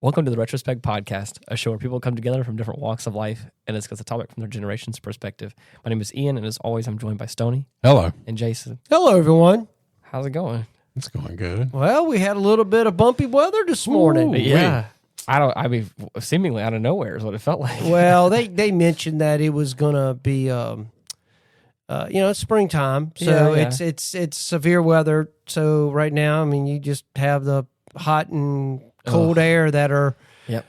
Welcome to the Retrospect podcast, a show where people come together from different walks of life and discuss a topic from their generation's perspective. My name is Ian, and as always, I'm joined by Stoney. Hello. And Jason. Hello, everyone. How's it going? It's going good. Well, we had a little bit of bumpy weather this morning. Ooh. Yeah. Seemingly out of nowhere is what it felt like. Well, they mentioned that it was going to be, it's springtime, so Yeah. it's severe weather. So right now, I mean, you just have the hot and cold air that are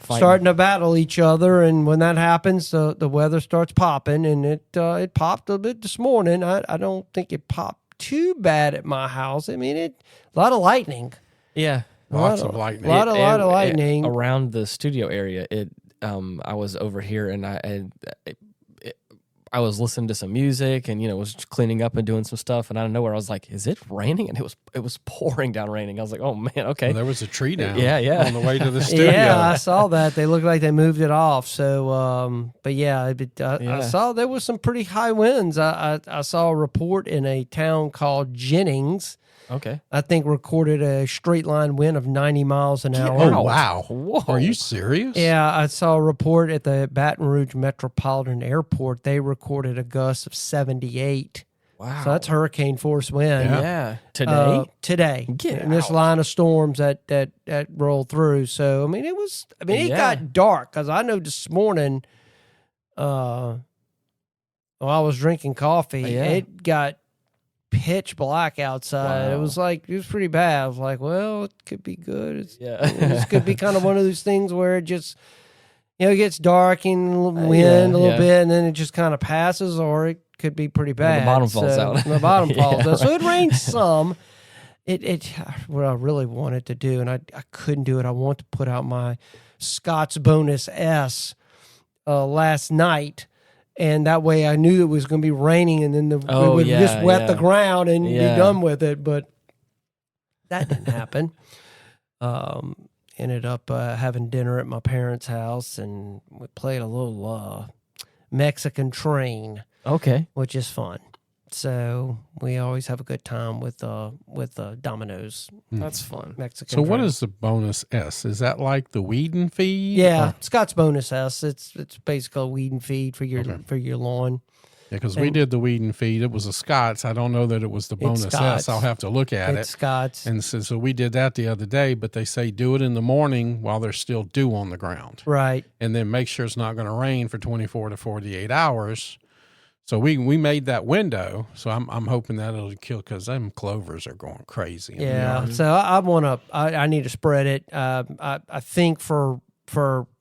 starting to battle each other, and when that happens, the weather starts popping, and it popped a bit this morning. I don't think it popped too bad at my house. I mean, a lot of lightning. Yeah. Lots of lightning. A lot of lightning. Around the studio area, I was over here, and I was listening to some music and, was cleaning up and doing some stuff. And out of nowhere, I was like, is it raining? And it was pouring down raining. I was like, oh, man, okay. Well, there was a tree down Yeah. on the way to the studio. Yeah, I saw that. They looked like they moved it off. So, I saw there was some pretty high winds. I saw a report in a town called Jennings. Okay. I think recorded a straight line wind of 90 miles an hour. Oh, wow. Whoa. Are you serious? Yeah, I saw a report at the Baton Rouge Metropolitan Airport. They recorded a gust of 78. Wow. So that's hurricane force wind. Yeah. Today? Today. Get in this out. line of storms that rolled through. So, it got dark because I know this morning, while I was drinking coffee, it got pitch black outside. Wow. It was pretty bad. I was like, well, it could be good. Yeah. This could be kind of one of those things where it just, it gets dark and wind a little bit, and then it just kind of passes, or it could be pretty bad. The bottom falls out. The bottom falls out. So Right. it rained some. It what I really wanted to do, and I couldn't do it. I want to put out my Scott's Bonus S last night. And that way I knew it was going to be raining, and then we would just wet the ground and be done with it. But that didn't happen. Ended up having dinner at my parents' house, and we played a little Mexican train, which is fun. So we always have a good time with dominoes. That's fun. Mexican. So what train. is the bonus S? Is that like the weed and feed? Yeah, Scott's Bonus S. It's basically a weed and feed for your lawn. Yeah, because we did the weed and feed. It was a Scott's. I don't know that it was the bonus Scott's. S. I'll have to look at It's it. Scott's. And so we did that the other day, but they say do it in the morning while there's still dew on the ground. Right. And then make sure it's not going to rain for 24 to 48 hours. So we made that window, so I'm hoping that it'll kill, because them clovers are going crazy. in the Yeah, yard. so I need to spread it. I think for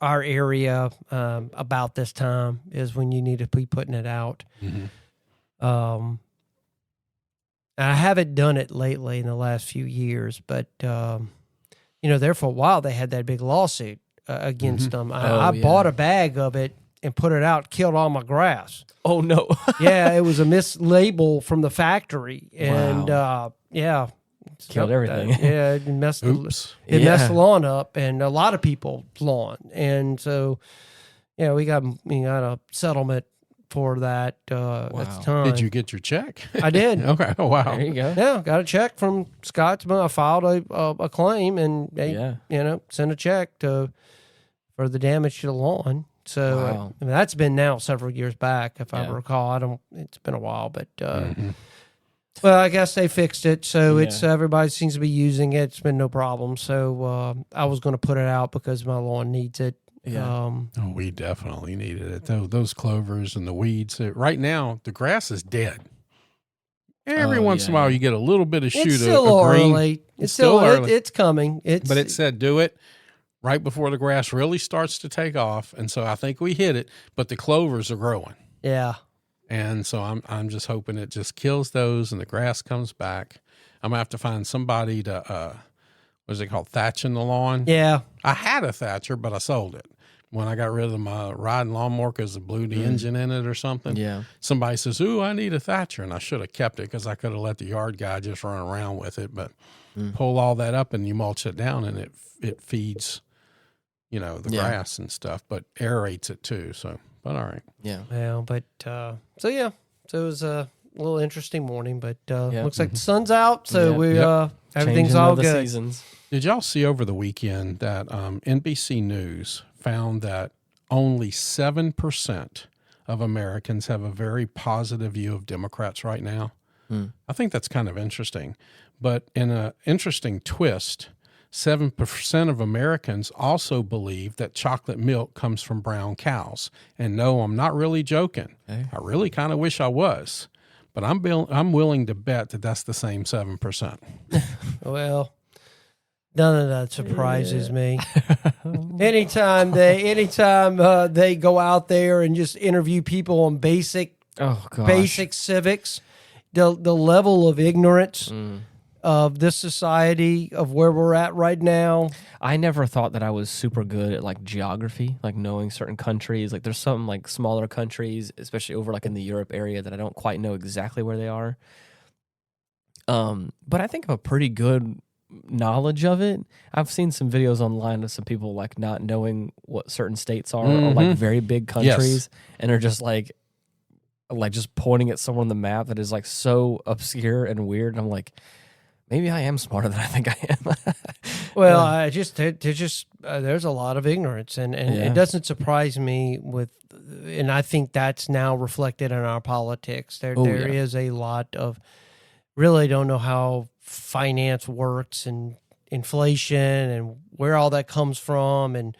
our area about this time is when you need to be putting it out. Mm-hmm. I haven't done it lately in the last few years, but there for a while they had that big lawsuit against them. I bought a bag of it and put it out, killed all my grass. Oh, no. Yeah, it was a mislabel from the factory, and Killed everything. it messed Oops. it messed the lawn up, and a lot of people's lawn, and so we got a settlement for that at the time. Did you get your check? I did. Okay. Oh, wow. There you go. Yeah, got a check from Scott's. I filed a claim, and they sent a check for the damage to the lawn. So Wow. that's been now several years back, if I recall. It's been a while, but well, I guess they fixed it. So it's everybody seems to be using it. It's been no problem. So I was going to put it out because my lawn needs it. Yeah. We definitely needed it. Those clovers and the weeds. Right now, the grass is dead. Every once in a while, you get a little bit of shoot it's still of green. early. It's still early. It's coming. But it said do it right before the grass really starts to take off, and so I think we hit it. But the clovers are growing, and so I'm just hoping it just kills those and the grass comes back. I'm gonna have to find somebody to what is it called, thatching the lawn? Yeah, I had a thatcher, but I sold it when I got rid of my riding lawnmower because it blew the engine in it or something. Yeah. Somebody says, "Ooh, I need a thatcher," and I should have kept it because I could have let the yard guy just run around with it. But pull all that up and you mulch it down, and it feeds, the grass and stuff, but aerates it too. So, but all right. Yeah. Well, but so it was a little interesting morning, but looks like the sun's out, so everything's Changing all of the good. seasons. Did y'all see over the weekend that NBC News found that only 7% of Americans have a very positive view of Democrats right now? I think that's kind of interesting. But in an interesting twist, 7% of Americans also believe that chocolate milk comes from brown cows. And no, I'm not really joking. I really kind of wish I was. But I'm willing to bet that that's the same 7%. Well, none of that surprises me. Anytime they go out there and just interview people on basic civics, the level of ignorance of this society, of where we're at right now. I never thought that I was super good at like geography, like knowing certain countries. Like there's some like smaller countries, especially over like in the Europe area, that I don't quite know exactly where they are. But I think I have a pretty good knowledge of it. I've seen some videos online of some people like not knowing what certain states are, or like very big countries, and are just like just pointing at somewhere on the map that is like so obscure and weird. And I'm like, maybe I am smarter than I think I am. Well, there's a lot of ignorance, and it doesn't surprise me and I think that's now reflected in our politics. There is a lot of really don't know how finance works and inflation and where all that comes from and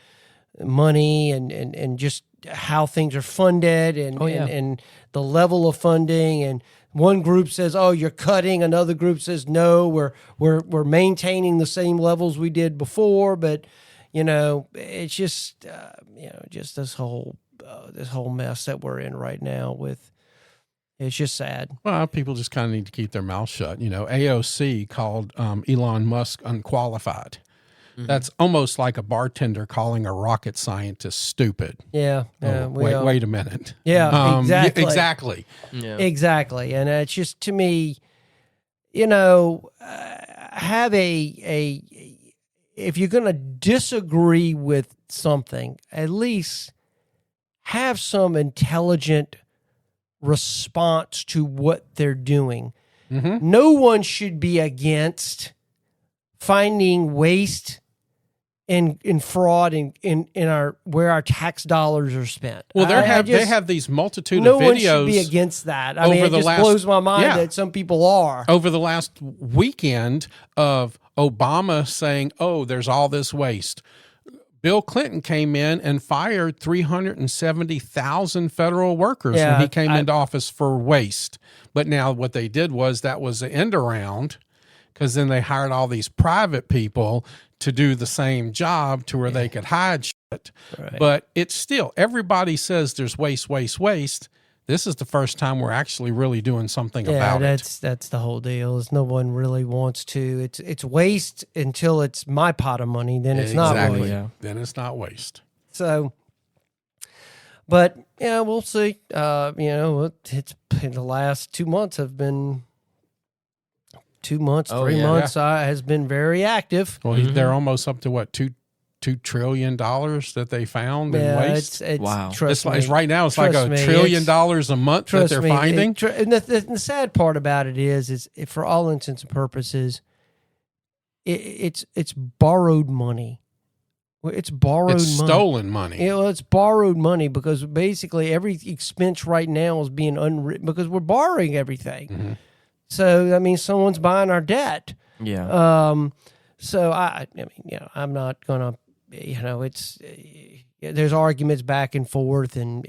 money and just how things are funded and the level of funding. And one group says, "Oh, you're cutting." Another group says, "No, we're maintaining the same levels we did before." But it's just just this whole mess that we're in right now with. It's just sad. Well, people just kind of need to keep their mouth shut. AOC called Elon Musk unqualified. That's almost like a bartender calling a rocket scientist stupid. Yeah. Wait a minute. Yeah, exactly. Exactly. Yeah. Exactly. And it's just, to me, have if you're going to disagree with something, at least have some intelligent response to what they're doing. No one should be against finding waste and fraud in our where our tax dollars are spent. Well, they have these multitude of videos. No one should be against that. I mean, it just blows my mind that some people are. Over the last weekend of Obama saying, "Oh, there's all this waste." Bill Clinton came in and fired 370,000 federal workers when he came into office for waste. But now what they did was that was the end around, because then they hired all these private people to do the same job to where they could hide shit. Right. But it's still, everybody says there's waste. This is the first time we're actually really doing something about it. That's the whole deal. Is no one really wants to. It's waste until it's my pot of money. Then it's not waste. Yeah. Then it's not waste. So, but we'll see. It's the last 2 months have been 2 months, 3 months has been very active. Well, they're almost up to what, $2 trillion that they found in waste. It's wow. Trust me. Right now, it's like $1 trillion a month that they're finding. And the sad part about it is for all intents and purposes, it's borrowed money. It's borrowed money. It's stolen money. It's borrowed money because basically every expense right now is being unwritten because we're borrowing everything. So that means someone's buying our debt. Yeah. So I'm not gonna. It's there's arguments back and forth, and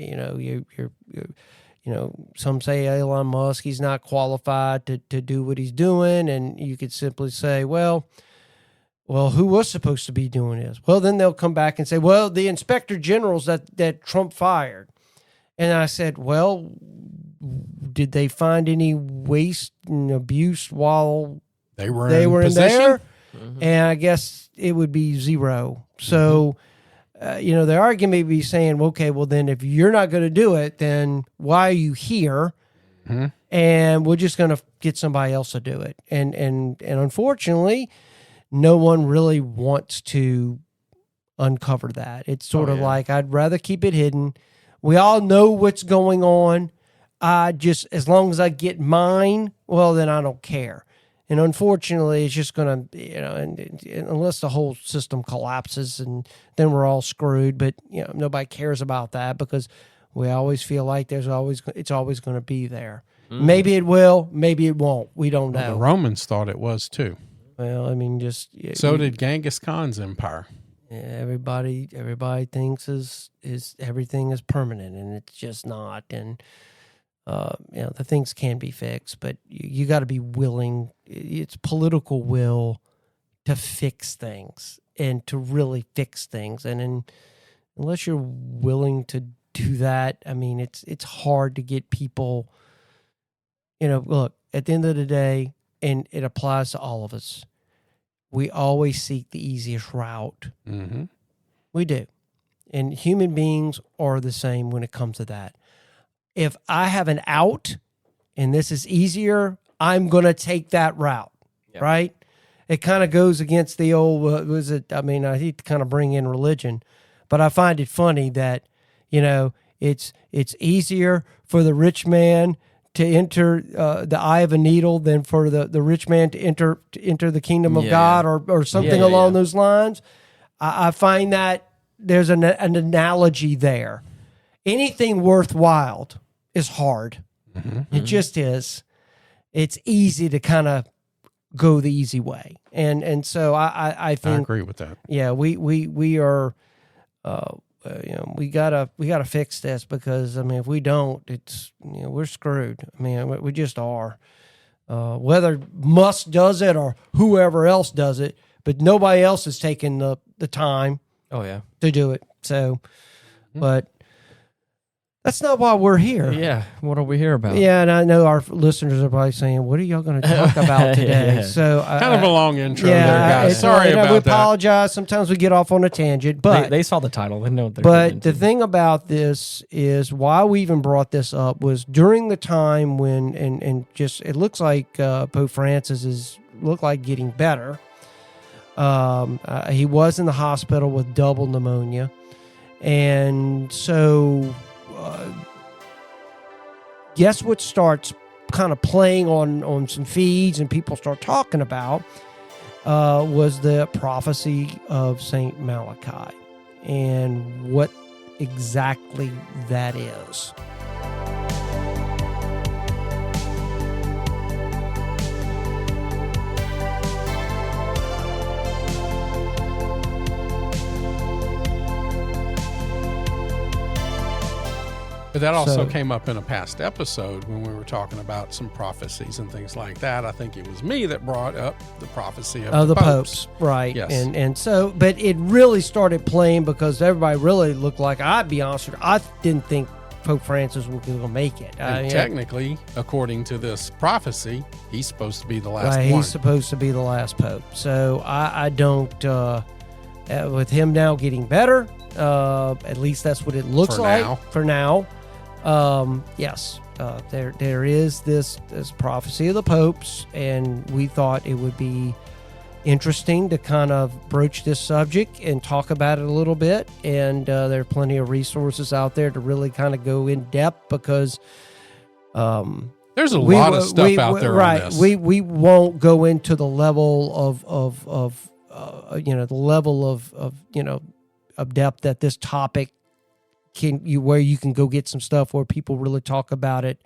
some say Elon Musk, he's not qualified to do what he's doing, and you could simply say, well, who was supposed to be doing this? Well, then they'll come back and say, well, the inspector generals that Trump fired, and I said, well, did they find any waste and abuse while they were in there? And I guess it would be zero. So, the argument may be saying, okay, well, then if you're not going to do it, then why are you here? And we're just going to get somebody else to do it. And unfortunately, no one really wants to uncover that. It's sort of like, I'd rather keep it hidden. We all know what's going on. As long as I get mine, well, then I don't care. And unfortunately, it's just going to, and unless the whole system collapses, and then we're all screwed. But nobody cares about that because we always feel like it's always going to be there. Mm. Maybe it will, maybe it won't. We don't know. The Romans thought it was too. Well, I mean, so did Genghis Khan's empire. Everybody thinks is everything is permanent, and it's just not. And the things can be fixed, but you got to be willing. It's political will to fix things and to really fix things. And unless you're willing to do that, I mean, it's hard to get people. Look, at the end of the day, and it applies to all of us, we always seek the easiest route. Mm-hmm. We do. And human beings are the same when it comes to that. If I have an out and this is easier, I'm going to take that route, right? It kind of goes against the old, I hate to kind of bring in religion, but I find it funny that, it's easier for the rich man to enter the eye of a needle than for the rich man to enter the kingdom of God or something along those lines. I find that there's an analogy there. Anything worthwhile is hard. Mm-hmm. It just is. It's easy to kind of go the easy way. And so I think I agree with that. Yeah, we are we gotta fix this because if we don't, it's we're screwed. We just are. Whether Musk does it or whoever else does it, but nobody else is taking the time. Oh yeah, to do it. So, but that's not why we're here. Yeah, what are we here about? Yeah, and I know our listeners are probably saying, "What are y'all going to talk about today?" Yeah. So, kind of a long intro there, guys. Sorry about we that. apologize. Sometimes we get off on a tangent, but they saw the title. They know what they're But the thing about this is why we even brought this up was during the time when, and just it looks like Pope Francis looked like getting better. He was in the hospital with double pneumonia, and so. Guess what starts kind of playing on some feeds and people start talking about was the prophecy of Saint Malachy and what exactly that is. But that also came up in a past episode when we were talking about some prophecies and things like that. I think it was me that brought up the prophecy of the popes. Right. Yes. And so, but it really started playing because everybody really looked like, I'd be honest with you, I didn't think Pope Francis was going to make it. Technically, according to this prophecy, he's supposed to be the last one. He's supposed to be the last pope. So I don't, with him now getting better, at least that's what it looks like for now. Yes, there is this prophecy of the popes, and we thought it would be interesting to kind of broach this subject and talk about it a little bit. And there are plenty of resources out there to really kind of go in depth because there's a lot of stuff out there. Right, on this. we won't go into the level of the level of depth that this topic where you can go get some stuff where people really talk about it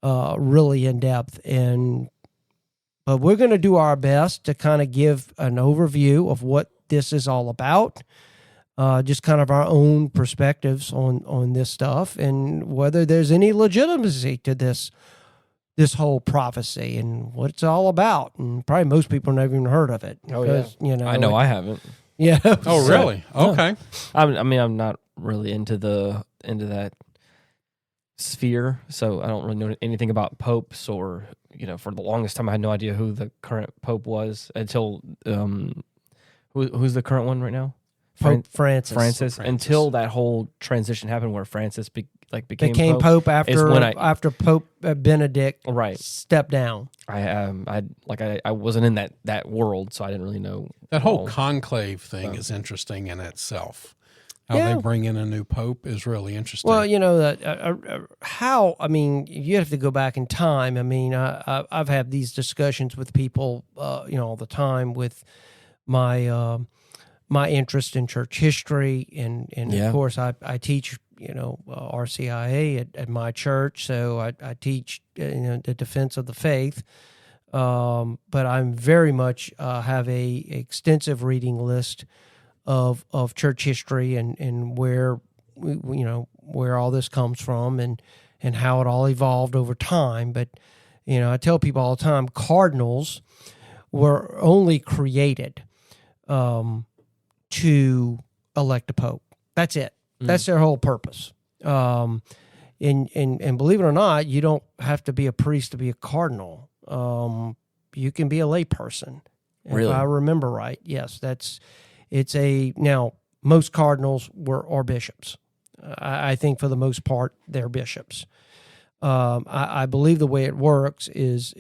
really in depth. But we're going to do our best to kind of give an overview of what this is all about, just kind of our own perspectives on this stuff and whether there's any legitimacy to this whole prophecy and what it's all about. And probably most people have never even heard of it. Oh, yeah. I know I haven't. Yeah. Oh, really? Okay. I'm not really into that sphere, so I don't really know anything about popes or, for the longest time I had no idea who the current pope was until who's the current one right now? Pope Francis. Until that whole transition happened where Francis became pope after Pope Benedict stepped down. I wasn't in that world, so I didn't really know. That whole conclave thing is interesting in itself. How they bring in a new pope is really interesting. Well, you know, you have to go back in time. I mean, I've had these discussions with people, all the time with my my interest in church history. And of course, I teach, RCIA at my church. So I teach, the defense of the faith. But I'm very much have a extensive reading list of church history and where where all this comes from and how it all evolved over time. But I tell people all the time, cardinals were only created to elect a pope. That's it. That's their whole purpose. And believe it or not, you don't have to be a priest to be a cardinal. You can be a lay person. Really? If I remember right. Yes, now most cardinals are bishops. I think for the most part they're bishops. I believe the way it works is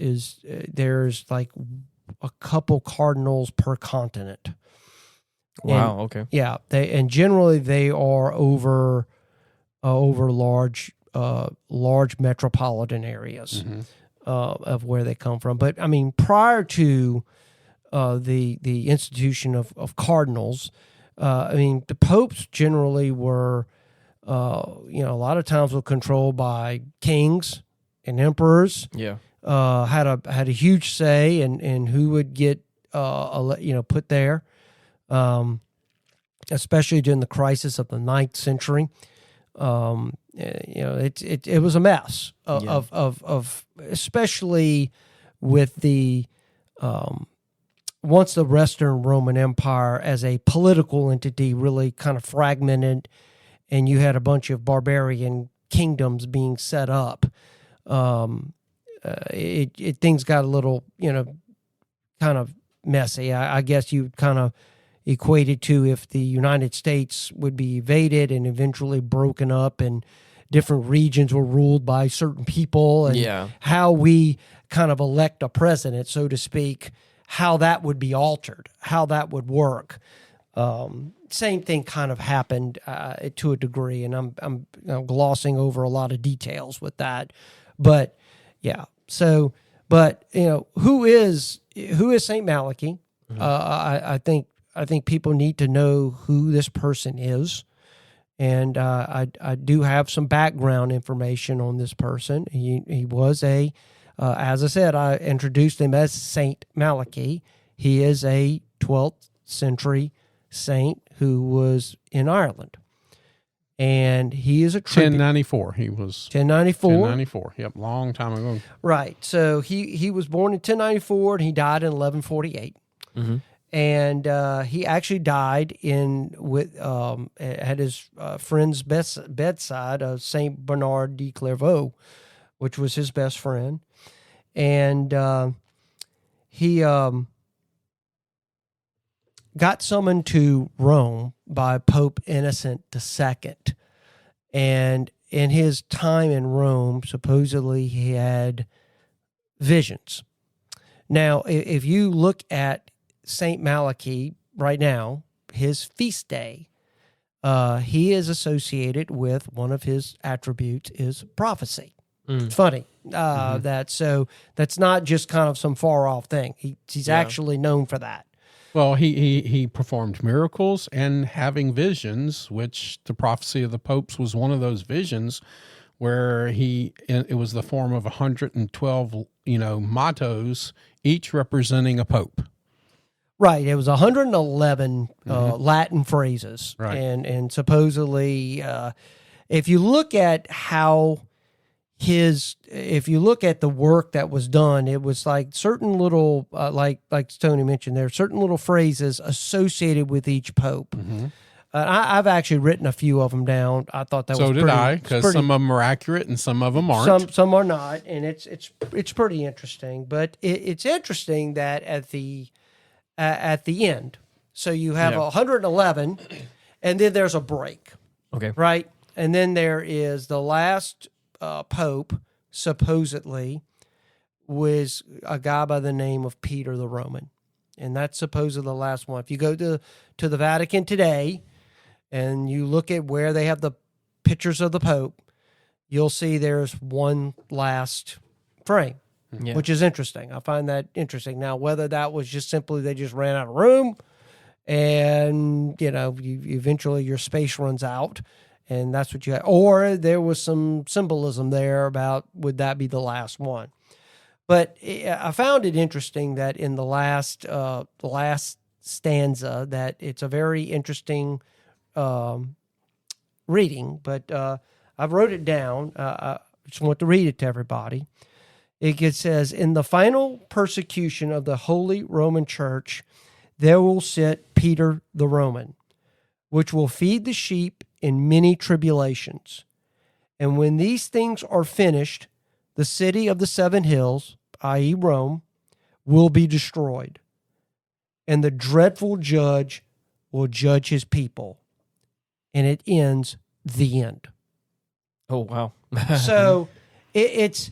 there's like a couple cardinals per continent. Wow. Okay. Yeah. Generally they are over large metropolitan areas of where they come from. But I mean, prior to the institution of cardinals, the popes generally were, a lot of times were controlled by kings and emperors. Yeah. Had a huge say in who would get put there. Especially during the crisis of the 9th century. It was a mess of especially with the once the Western Roman Empire as a political entity really kind of fragmented, and you had a bunch of barbarian kingdoms being set up. Things got a little kind of messy. I guess you kind of equated to if the United States would be invaded and eventually broken up and different regions were ruled by certain people, and how we kind of elect a president, so to speak, how that would be altered, how that would work. Same thing kind of happened to a degree, and I'm glossing over a lot of details with that. But yeah, so who is Saint Malachy? Mm-hmm. I think people need to know who this person is. And I do have some background information on this person. He was as I said, I introduced him as Saint Malachy. He is a 12th century saint who was in Ireland. And he is a 1094. He was 1094. 1094. Yep, long time ago. Right. So he was born in 1094 and he died in 1148. Mm-hmm. And he actually died at his friend's bedside of Saint Bernard de Clairvaux, which was his best friend. And he got summoned to Rome by Pope Innocent II. And in his time in Rome, supposedly he had visions. Now, if you look at Saint Malachy right now, his feast day, he is associated with one of his attributes is prophecy. It's funny that's not just kind of some far off thing. He's actually known for that. Well, he performed miracles and having visions, which the prophecy of the popes was one of those visions where it was the form of 112 mottos, each representing a pope. Right. It was 111 Latin phrases. Right. And supposedly, if you look at if you look at the work that was done, it was like certain little, like Tony mentioned, there are certain little phrases associated with each pope. Mm-hmm. I've actually written a few of them down. I thought that was pretty. So did I, because some of them are accurate and some of them aren't. Some are not, and it's pretty interesting. But it's interesting that at the end, so you have 111, and then there's a break. Okay, right, and then there is the last pope. Supposedly, was a guy by the name of Peter the Roman, and that's supposedly the last one. If you go to the Vatican today, and you look at where they have the pictures of the Pope, you'll see there's one last frame, which is interesting. I find that interesting. Now, whether that was just simply they just ran out of room and, eventually your space runs out and that's what you got, or there was some symbolism there about would that be the last one. But I found it interesting that in the last stanza that it's a very interesting reading, but I've wrote it down. I just want to read it to everybody. It says, in the final persecution of the Holy Roman Church, there will sit Peter the Roman, which will feed the sheep in many tribulations. And when these things are finished, the city of the seven hills, i.e. Rome, will be destroyed. And the dreadful judge will judge his people. And it ends the end. Oh, wow. So it's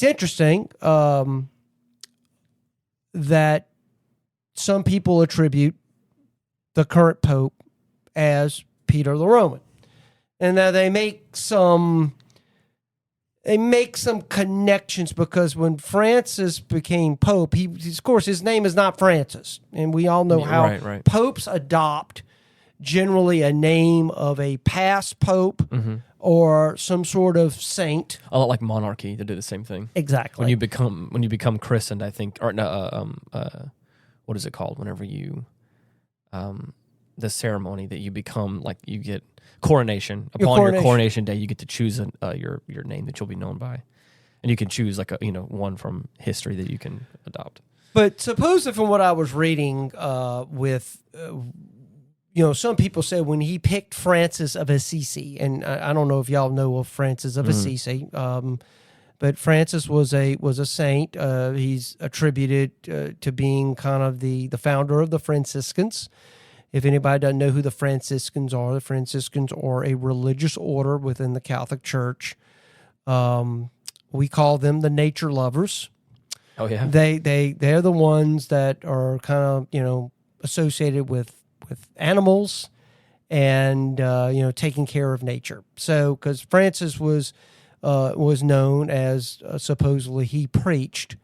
interesting that some people attribute the current pope as Peter the Roman. And now they make some connections because when Francis became pope, of course his name is not Francis, and we all know how popes adopt generally a name of a past pope or some sort of saint. A lot like monarchy, they do the same thing. Exactly. When you become christened, I think, or no, what is it called? Whenever you, the ceremony that you become, like you get coronation. Upon your coronation day, you get to choose your name that you'll be known by, and you can choose like one from history that you can adopt. But suppose that from what I was reading, some people say when he picked Francis of Assisi, and I don't know if y'all know of Francis of Assisi, but Francis was a saint. He's attributed to being kind of the founder of the Franciscans. If anybody doesn't know who the Franciscans are a religious order within the Catholic Church. We call them the nature lovers. Oh yeah, they're the ones that are kind of associated with animals and taking care of nature. So because Francis was known as supposedly he preached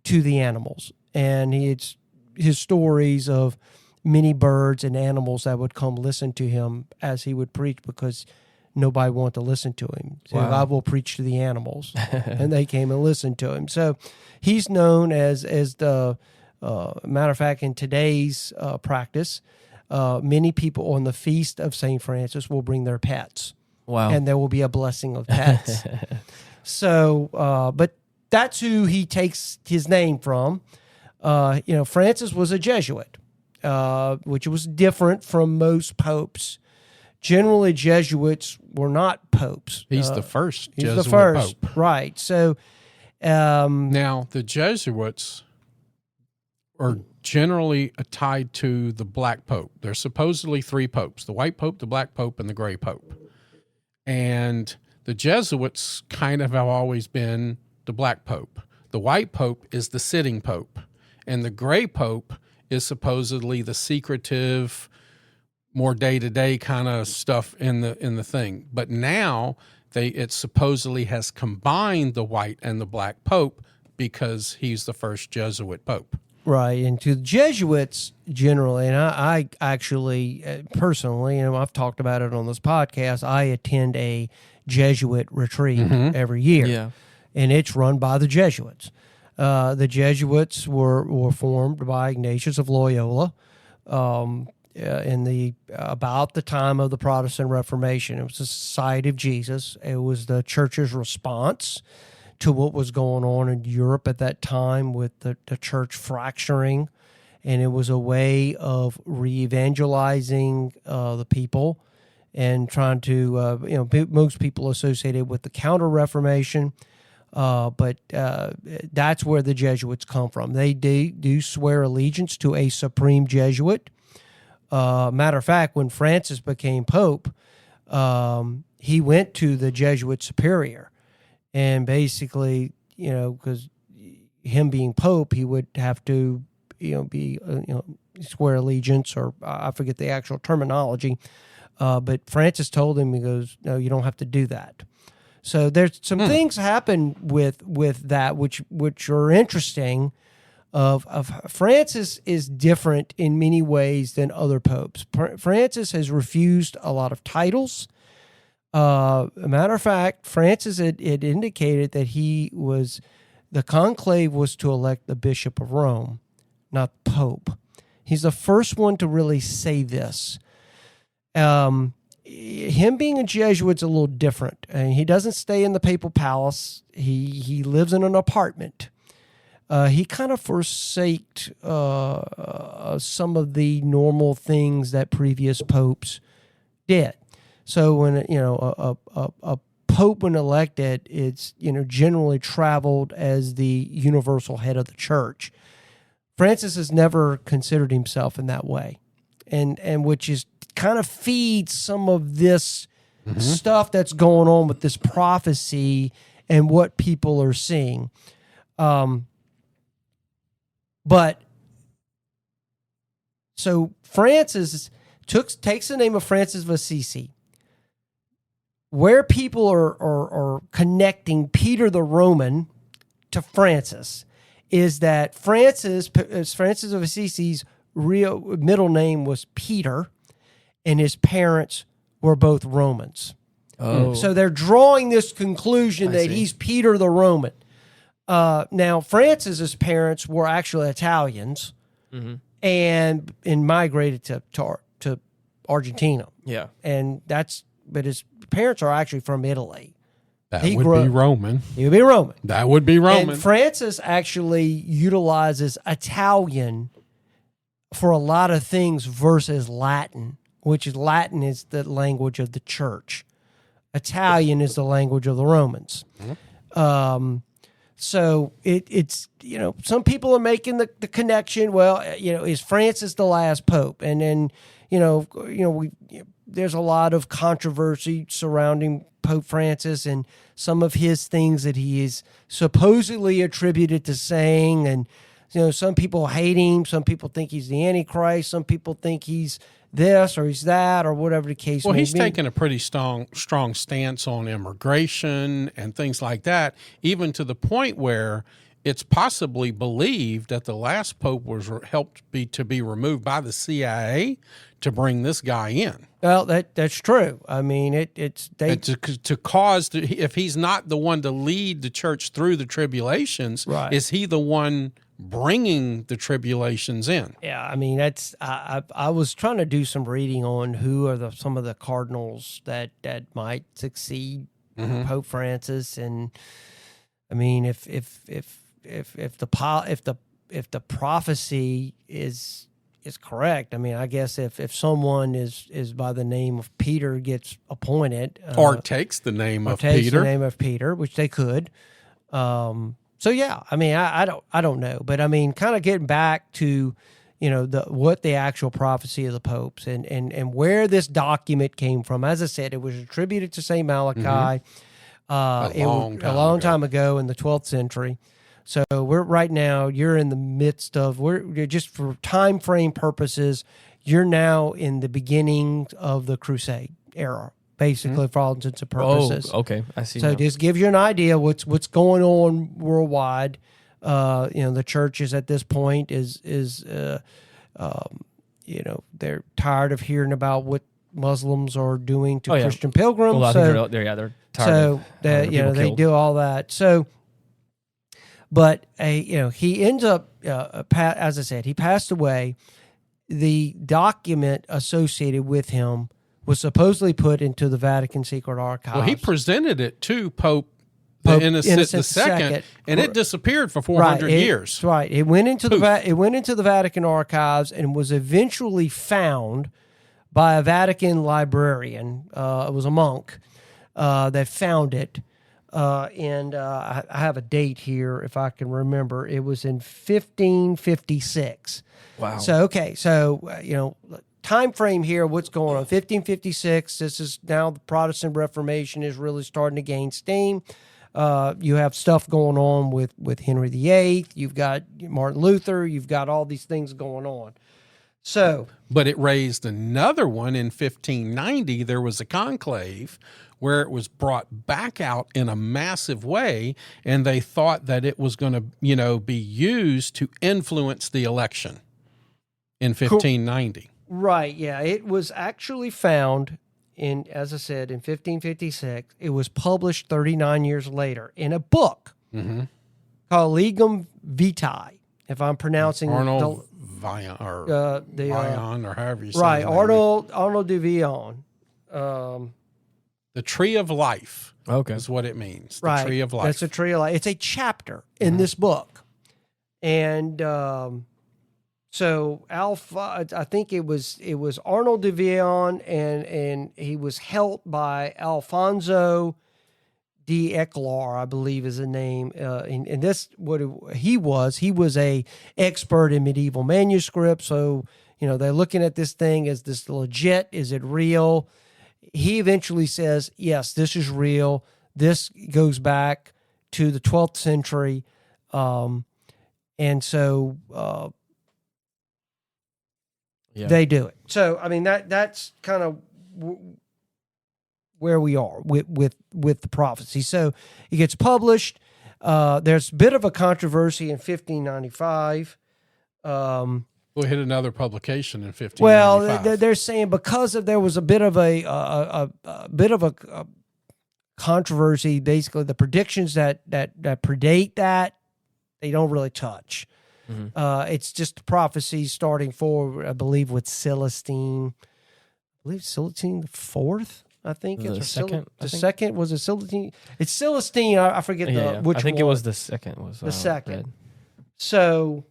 to the animals, and his stories of many birds and animals that would come listen to him as he would preach because nobody wanted to listen to him. So I will preach to the animals, and they came and listened to him. So he's known as the matter of fact in today's practice. Many people on the feast of St. Francis will bring their pets. Wow. And there will be a blessing of pets. So, but that's who he takes his name from. Francis was a Jesuit, which was different from most popes. Generally, Jesuits were not popes. He's the first Jesuit the first, pope. Right. So, now the Jesuits are generally tied to the black pope. There's supposedly three popes: the white pope, the black pope, and the gray pope. And the Jesuits kind of have always been the black pope. The white pope is the sitting pope, and the gray pope is supposedly the secretive, more day-to-day kind of stuff in the thing. But now it supposedly has combined the white and the black pope because he's the first Jesuit pope. Right, and to the Jesuits generally, and I actually personally, I've talked about it on this podcast, I attend a Jesuit retreat every year, and it's run by the Jesuits. The Jesuits were formed by Ignatius of Loyola in about the time of the Protestant Reformation. It was the Society of Jesus. It was the church's response to what was going on in Europe at that time with the church fracturing, and it was a way of re-evangelizing the people and trying to, most people associated with the Counter-Reformation, but that's where the Jesuits come from. They do swear allegiance to a supreme Jesuit. Matter of fact, when Francis became Pope, he went to the Jesuit superior. And basically, because him being Pope, he would have to, be, swear allegiance, or I forget the actual terminology. But Francis told him, he goes, no, you don't have to do that. So there's some things happen with that which are interesting. Of Francis is different in many ways than other popes. Francis has refused a lot of titles. A matter of fact, Francis had indicated that the conclave was to elect the Bishop of Rome, not Pope. He's the first one to really say this. Him being a Jesuit's a little different. He doesn't stay in the papal palace. He lives in an apartment. He kind of forsaked some of the normal things that previous popes did. So when a pope, when elected, it's generally traveled as the universal head of the church. Francis has never considered himself in that way, and which is kind of feeds some of this stuff that's going on with this prophecy and what people are seeing. But so Francis takes the name of Francis of Assisi. Where people are connecting Peter the Roman to Francis is that Francis of Assisi's real middle name was Peter, and his parents were both Romans. Oh. So they're drawing this conclusion that he's Peter the Roman. Now, Francis's parents were actually Italians and migrated to Argentina. Yeah. But his parents are actually from Italy. That would be Roman. He would be Roman. That would be Roman. And Francis actually utilizes Italian for a lot of things versus Latin, which is Latin is the language of the church. Italian is the language of the Romans. So it's some people are making the connection. Well, is Francis the last pope? And then there's a lot of controversy surrounding Pope Francis and some of his things that he is supposedly attributed to saying. And some people hate him. Some people think he's the Antichrist. Some people think he's this or he's that or whatever the case may be. Well, he's taken a pretty strong stance on immigration and things like that, even to the point where it's possibly believed that the last pope was to be removed by the CIA to bring this guy in. Well, that's true. I mean, to cause if he's not the one to lead the church through the tribulations, right, is he the one bringing the tribulations in? Yeah, I mean, I was trying to do some reading on who are some of the cardinals that might succeed Pope Francis, and I mean, if the prophecy is correct, I mean, I guess if someone is by the name of Peter gets appointed, or takes the name of Peter, which they could. So yeah, I mean, I don't know, but I mean, kind of getting back to what the actual prophecy of the popes and where this document came from. As I said, it was attributed to Saint Malachy a long time ago in the 12th century. So you're in the midst of, just for time frame purposes, you're now in the beginning of the Crusade era, basically, for all intents and purposes. Oh, okay, I see. So now. Just gives you an idea what's going on worldwide. The churches at this point they're tired of hearing about what Muslims are doing to Christian pilgrims. Well, they're tired. They do all that. So. But he ends up, as I said, he passed away. The document associated with him was supposedly put into the Vatican secret archives. Well, he presented it to Pope Innocent II, and it disappeared for 400 years. Right. It went into the Vatican archives and was eventually found by a Vatican librarian. It was a monk that found it. I have a date here, if I can remember. It was in 1556. Wow. So, okay. So, time frame here, what's going on? 1556, this is now the Protestant Reformation is really starting to gain steam. You have stuff going on with Henry VIII. You've got Martin Luther. You've got all these things going on. So, but it raised another one in 1590. There was a conclave where it was brought back out in a massive way, and they thought that it was going to, be used to influence the election in 1590. Right, yeah. It was actually found as I said, in 1556. It was published 39 years later in a book called Legum Vitae, if I'm pronouncing Arnold Vion, or Vion, or however you say it. Right, Arnold de Vion. The Tree of Life is what it means. The Tree of Life. That's a Tree of Life. It's a chapter in this book. And so Alpha, I think it was Arnold de Vion, and he was helped by Alfonso de Eclar, I believe is the name. And this, he was a expert in medieval manuscripts. So, they're looking at this thing. Is this legit? Is it real? He eventually says, yes, this is real. This goes back to the 12th century. And so they do it. So, I mean, that's kind of where we are with the prophecy. So it gets published. There's a bit of a controversy in 1595. We'll hit another publication in 1595. Well, they're saying because there was a bit of a controversy. Basically, the predictions that predate that, they don't really touch. It's just prophecies starting forward, I believe, with Celestine. I believe Celestine the Fourth. I think it's the second. Second was it Celestine? It's Celestine. I forget which one. I think it was the second. Was the second. Read. So.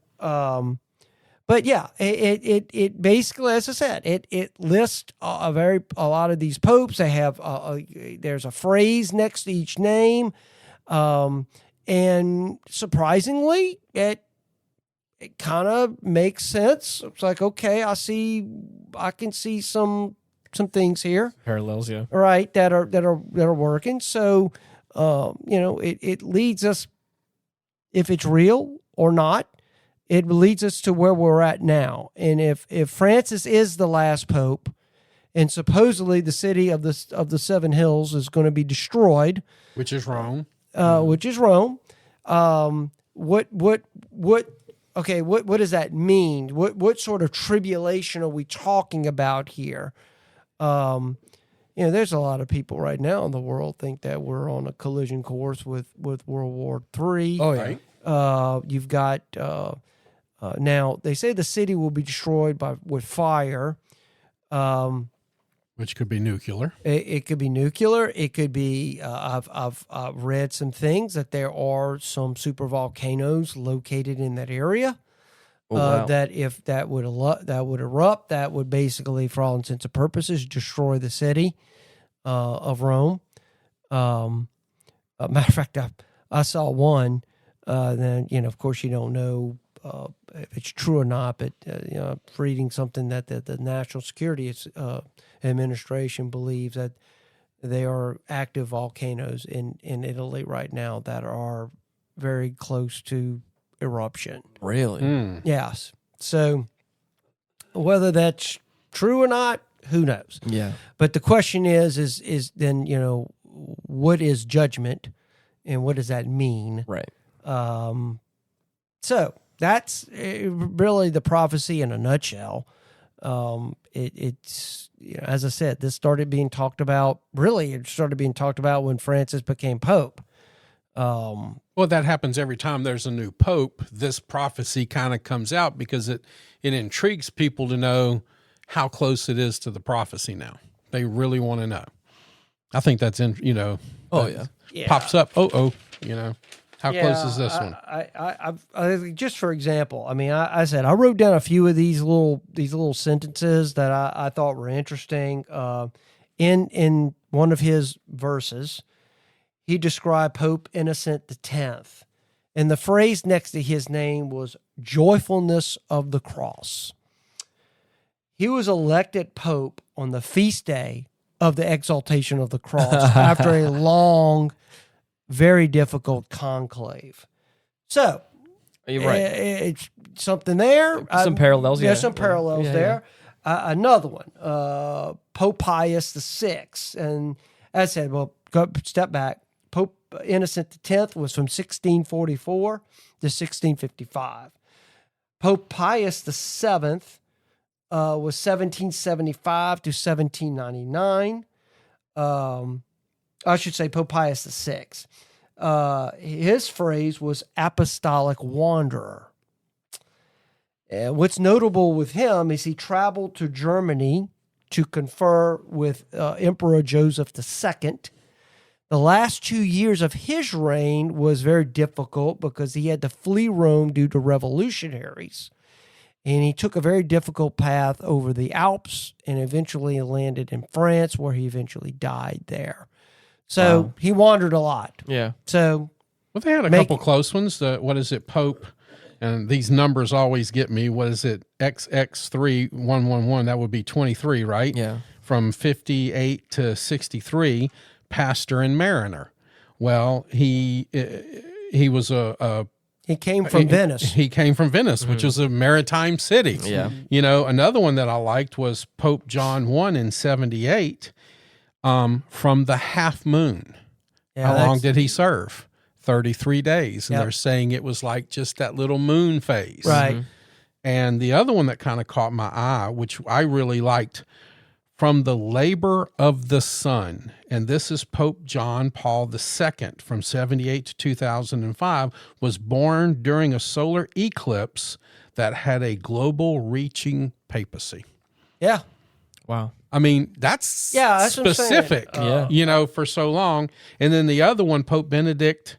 But yeah, it basically, as I said, it lists a lot of these popes. They have there's a phrase next to each name, and surprisingly, it kind of makes sense. It's like, okay, I can see some things here, parallels, yeah, right, that are working. So, it leads us, if it's real or not. It leads us to where we're at now. And if Francis is the last pope, and supposedly the city of the Seven Hills is going to be destroyed, which is Rome, what does that mean? What sort of tribulation are we talking about here? There's a lot of people right now in the world think that we're on a collision course with World War III. Oh yeah. Right. You've got. Now they say the city will be destroyed with fire, which could be nuclear. It could be nuclear. It could be. I've read some things that there are some super volcanoes located in that area. Oh, wow. That if that would erupt, that would basically, for all intents and purposes, destroy the city of Rome. Matter of fact, I saw one. Then of course, you don't know. If it's true or not, but reading something that the National Security Administration believes that there are active volcanoes in Italy right now that are very close to eruption. Really? Yes. So whether that's true or not, who knows? Yeah. But the question is then what is judgment, and what does that mean? Right. So. That's really the prophecy in a nutshell. It's as I said, this started being talked about. Really, it started being talked about when Francis became Pope. Well, that happens every time there's a new Pope. This prophecy kind of comes out because it intrigues people to know how close it is to the prophecy now. They really want to know. I think that's pops up. How close is this one? I just for example, I mean, I said I wrote down a few of these little sentences that I thought were interesting. In one of his verses, he described Pope Innocent X, and the phrase next to his name was "joyfulness of the cross." He was elected Pope on the feast day of the exaltation of the cross after a long, very difficult conclave. So, You're right. It's something there. Some parallels. There's some parallels there. Another one, Pope Pius VI. And as I said, well, step back. Pope Innocent X was from 1644 to 1655. Pope Pius VII was 1775 to 1799. I should say Pope Pius VI. His phrase was apostolic wanderer. What's notable with him is he traveled to Germany to confer with Emperor Joseph II. The last 2 years of his reign was very difficult because he had to flee Rome due to revolutionaries. And he took a very difficult path over the Alps and eventually landed in France, where he eventually died there. So he wandered a lot. Yeah. So, well, they had a couple close ones. What is it, Pope? And these numbers always get me. What is it? XX3111. That would be 23, right? Yeah. From 58 to 63, pastor and mariner. Well, he was he came from Venice. He came from Venice, which was a maritime city. Yeah. You know, another one that I liked was Pope John I in 78, from the half moon. Yeah, how long did he serve? 33 days. And they're saying it was like just that little moon phase. Right. Mm-hmm. And the other one that kind of caught my eye, which I really liked, from the labor of the sun. And this is Pope John Paul II from 78 to 2005, was born during a solar eclipse that had a global reaching papacy. Yeah. Wow. I mean, that's specific, you know, for so long. And then the other one, Pope Benedict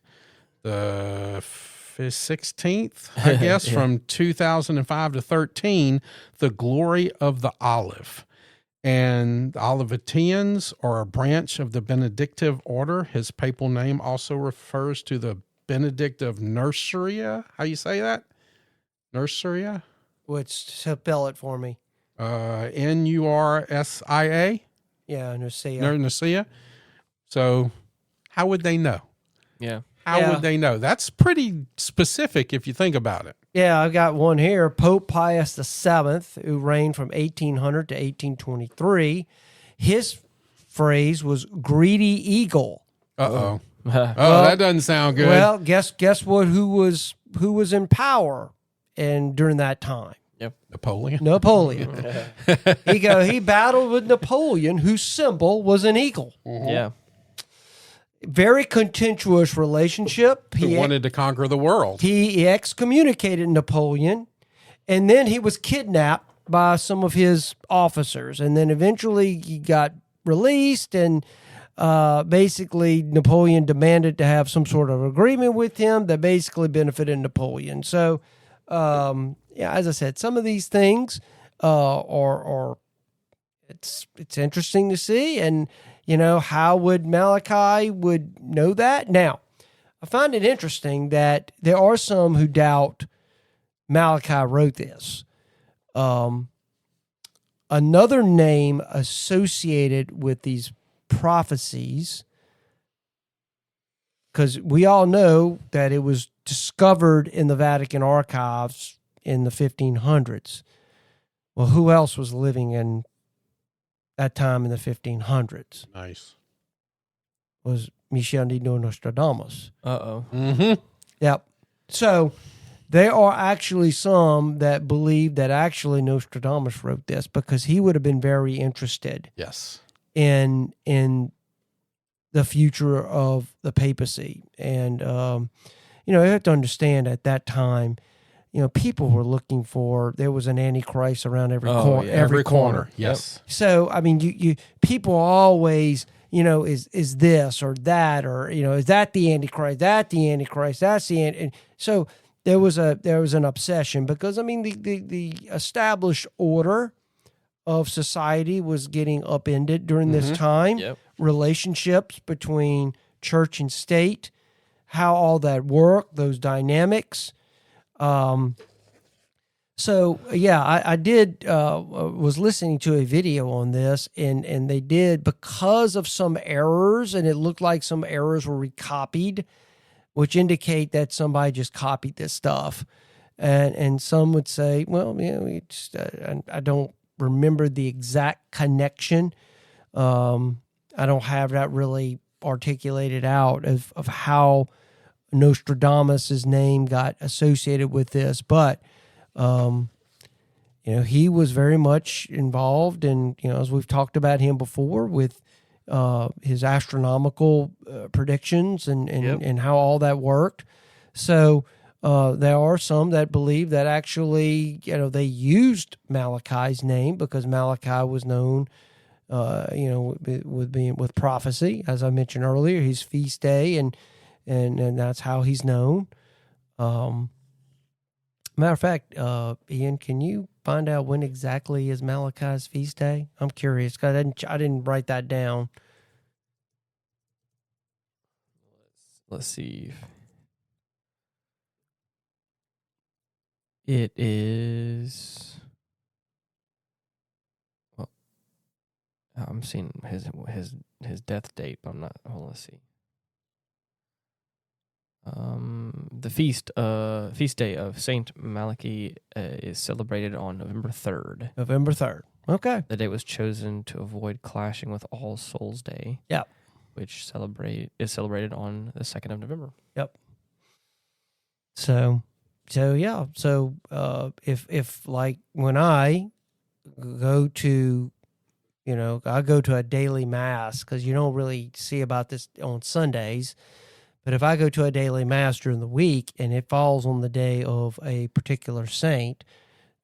the 16th, I guess, from 2005 to 13, the glory of the olive. And the Olivetans are a branch of the Benedictive order. His papal name also refers to the Benedict of Nursia. How you say that? Nursia? Spell it for me. Nursia? Yeah, Nursia. Nursia. So how would they know? Yeah. How would they know? That's pretty specific if you think about it. Yeah, I've got one here. Pope Pius VII, who reigned from 1800 to 1823. His phrase was greedy eagle. Uh-oh. That doesn't sound good. Well, guess what? Who was in power and during that time? Yep. Napoleon. He battled with Napoleon, whose symbol was an eagle. Mm-hmm. Yeah. Very contentious relationship. He wanted to conquer the world. He excommunicated Napoleon, and then he was kidnapped by some of his officers, and then eventually he got released, and basically Napoleon demanded to have some sort of agreement with him that basically benefited Napoleon. So, as I said, some of these things are it's interesting to see, and you know, how would Malachy would know that? Now, I find it interesting that there are some who doubt Malachy wrote this. Another name associated with these prophecies, because we all know that it was discovered in the Vatican archives in the 1500s. Well, who else was living in that time in the 1500s? Nice. Was Michel de Nostradamus. Uh-oh. Mm-hmm. Yep. So there are actually some that believe that actually Nostradamus wrote this because he would have been very interested in the future of the papacy. And, you know, you have to understand at that time, you know, people were looking for, there was an antichrist around every corner. Yeah. Every corner. Yes. Yep. So, I mean, you people always, you know, is this or that, or, you know, is that the antichrist, that's the antichrist. And so there was an obsession because, I mean, the established order of society was getting upended during this time. Yep. Relationships between church and state, how all that worked, those dynamics. So yeah, I did, was listening to a video on this and they did, because of some errors, and it looked like some errors were recopied, which indicate that somebody just copied this stuff. And some would say, well, I don't remember the exact connection. I don't have that really articulated out of how Nostradamus' name got associated with this, but he was very much involved in, as we've talked about him before, with his astronomical predictions and how all that worked. So there are some that believe that actually, they used Malachy's name because Malachy was known, with prophecy, as I mentioned earlier, his feast day, and that's how he's known. Matter of fact, Ian, can you find out when exactly is Malachy's feast day? I'm curious because I didn't write that down. Let's see. It is. Well, I'm seeing his death date, but I'm not. Hold on, let's see. The feast day of Saint Malachy is celebrated on November 3rd. November 3rd. Okay. The date was chosen to avoid clashing with All Souls Day. Yeah. Which is celebrated on the 2nd of November. Yep. So yeah. So if like when I go to, I go to a daily mass because you don't really see about this on Sundays. But if I go to a daily mass during the week and it falls on the day of a particular saint,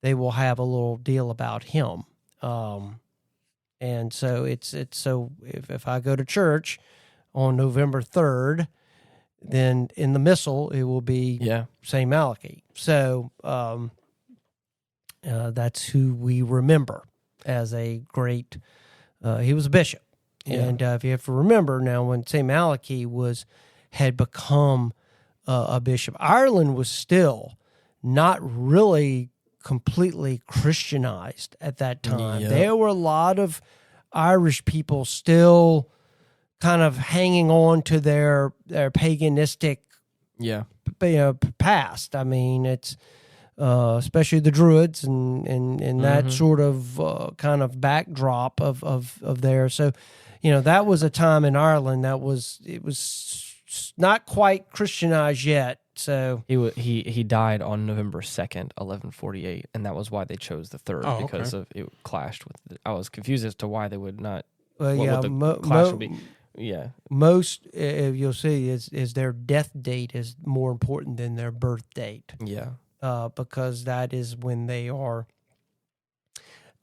they will have a little deal about him. And so it's so if I go to church on November 3rd, then in the missal it will be Saint Malachy. So that's who we remember as a great. He was a bishop, and if you have to remember now, when Saint Malachy had become a bishop, Ireland was still not really completely Christianized at that time. Yep. There were a lot of Irish people still kind of hanging on to their paganistic past. I mean, it's especially the Druids and that sort of kind of backdrop of there. So, that was a time in Ireland it was not quite Christianized yet. So he died on November 2nd, 1148, and that was why they chose the 3rd because of it clashed with. I was confused as to why they would not. Well, clash would be. Yeah, most you'll see is their death date is more important than their birth date. Yeah, because that is when they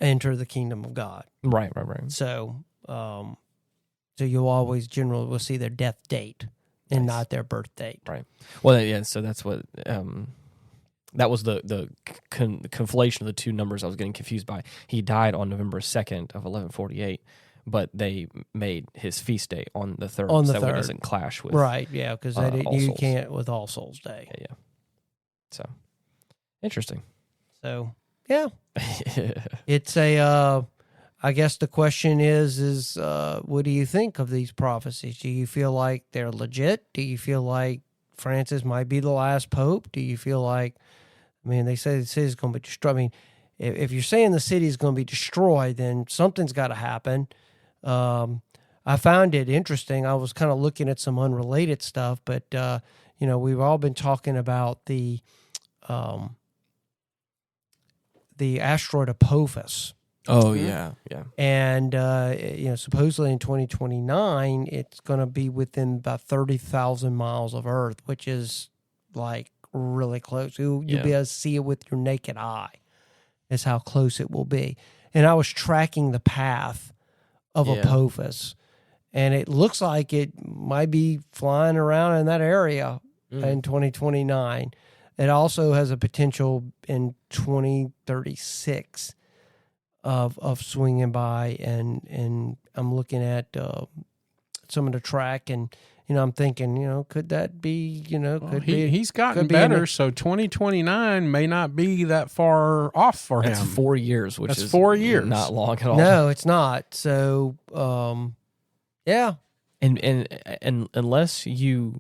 enter the kingdom of God. Right. So, so you'll always generally will see their death date. And not their birth date. Right. Well, yeah, so that's what, that was the conflation of the two numbers I was getting confused by. He died on November 2nd of 1148, but they made his feast day on the 3rd. On the 3rd. So it doesn't clash with. Right, yeah, because you can't with All Souls Day. Yeah. So, interesting. So, yeah. It's a... I guess the question is what do you think of these prophecies? Do you feel like they're legit? Do you feel like Francis might be the last pope? Do you feel like, they say the city's going to be destroyed. If you're saying the city's going to be destroyed, then something's got to happen. I found it interesting. I was kind of looking at some unrelated stuff, but, we've all been talking about the asteroid Apophis. Oh, yeah. And, supposedly in 2029, it's going to be within about 30,000 miles of Earth, which is, like, really close. You'll be able to see it with your naked eye. Is how close it will be. And I was tracking the path of Apophis, and it looks like it might be flying around in that area in 2029. It also has a potential in 2036 of swinging by, and I'm looking at some of the track, and I'm thinking, could that be, he's gotten better, so 2029 may not be that far off for him. That's 4 years, which is 4 years, not long at all. No, it's not. So, yeah, and unless you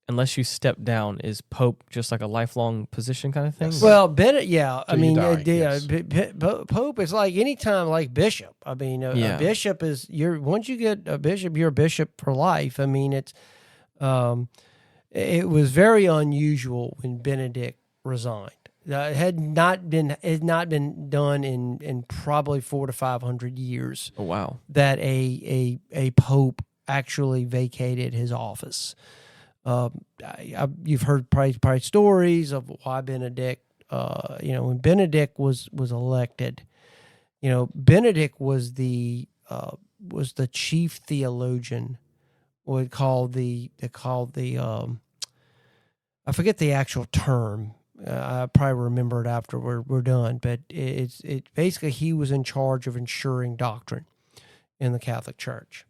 unless you step down, is Pope just like a lifelong position kind of thing? Yes. Well, yeah. I mean, yes. Pope is like anytime like bishop. I mean, a bishop is once you get a bishop, you're a bishop for life. I mean, it was very unusual when Benedict resigned. It had not been done in probably 400 to 500 years. Oh wow! That a pope actually vacated his office. You've heard probably stories of why Benedict. When Benedict was elected, Benedict was the chief theologian. I forget the actual term. I probably remember it after we're done, but it's basically he was in charge of ensuring doctrine in the Catholic Church.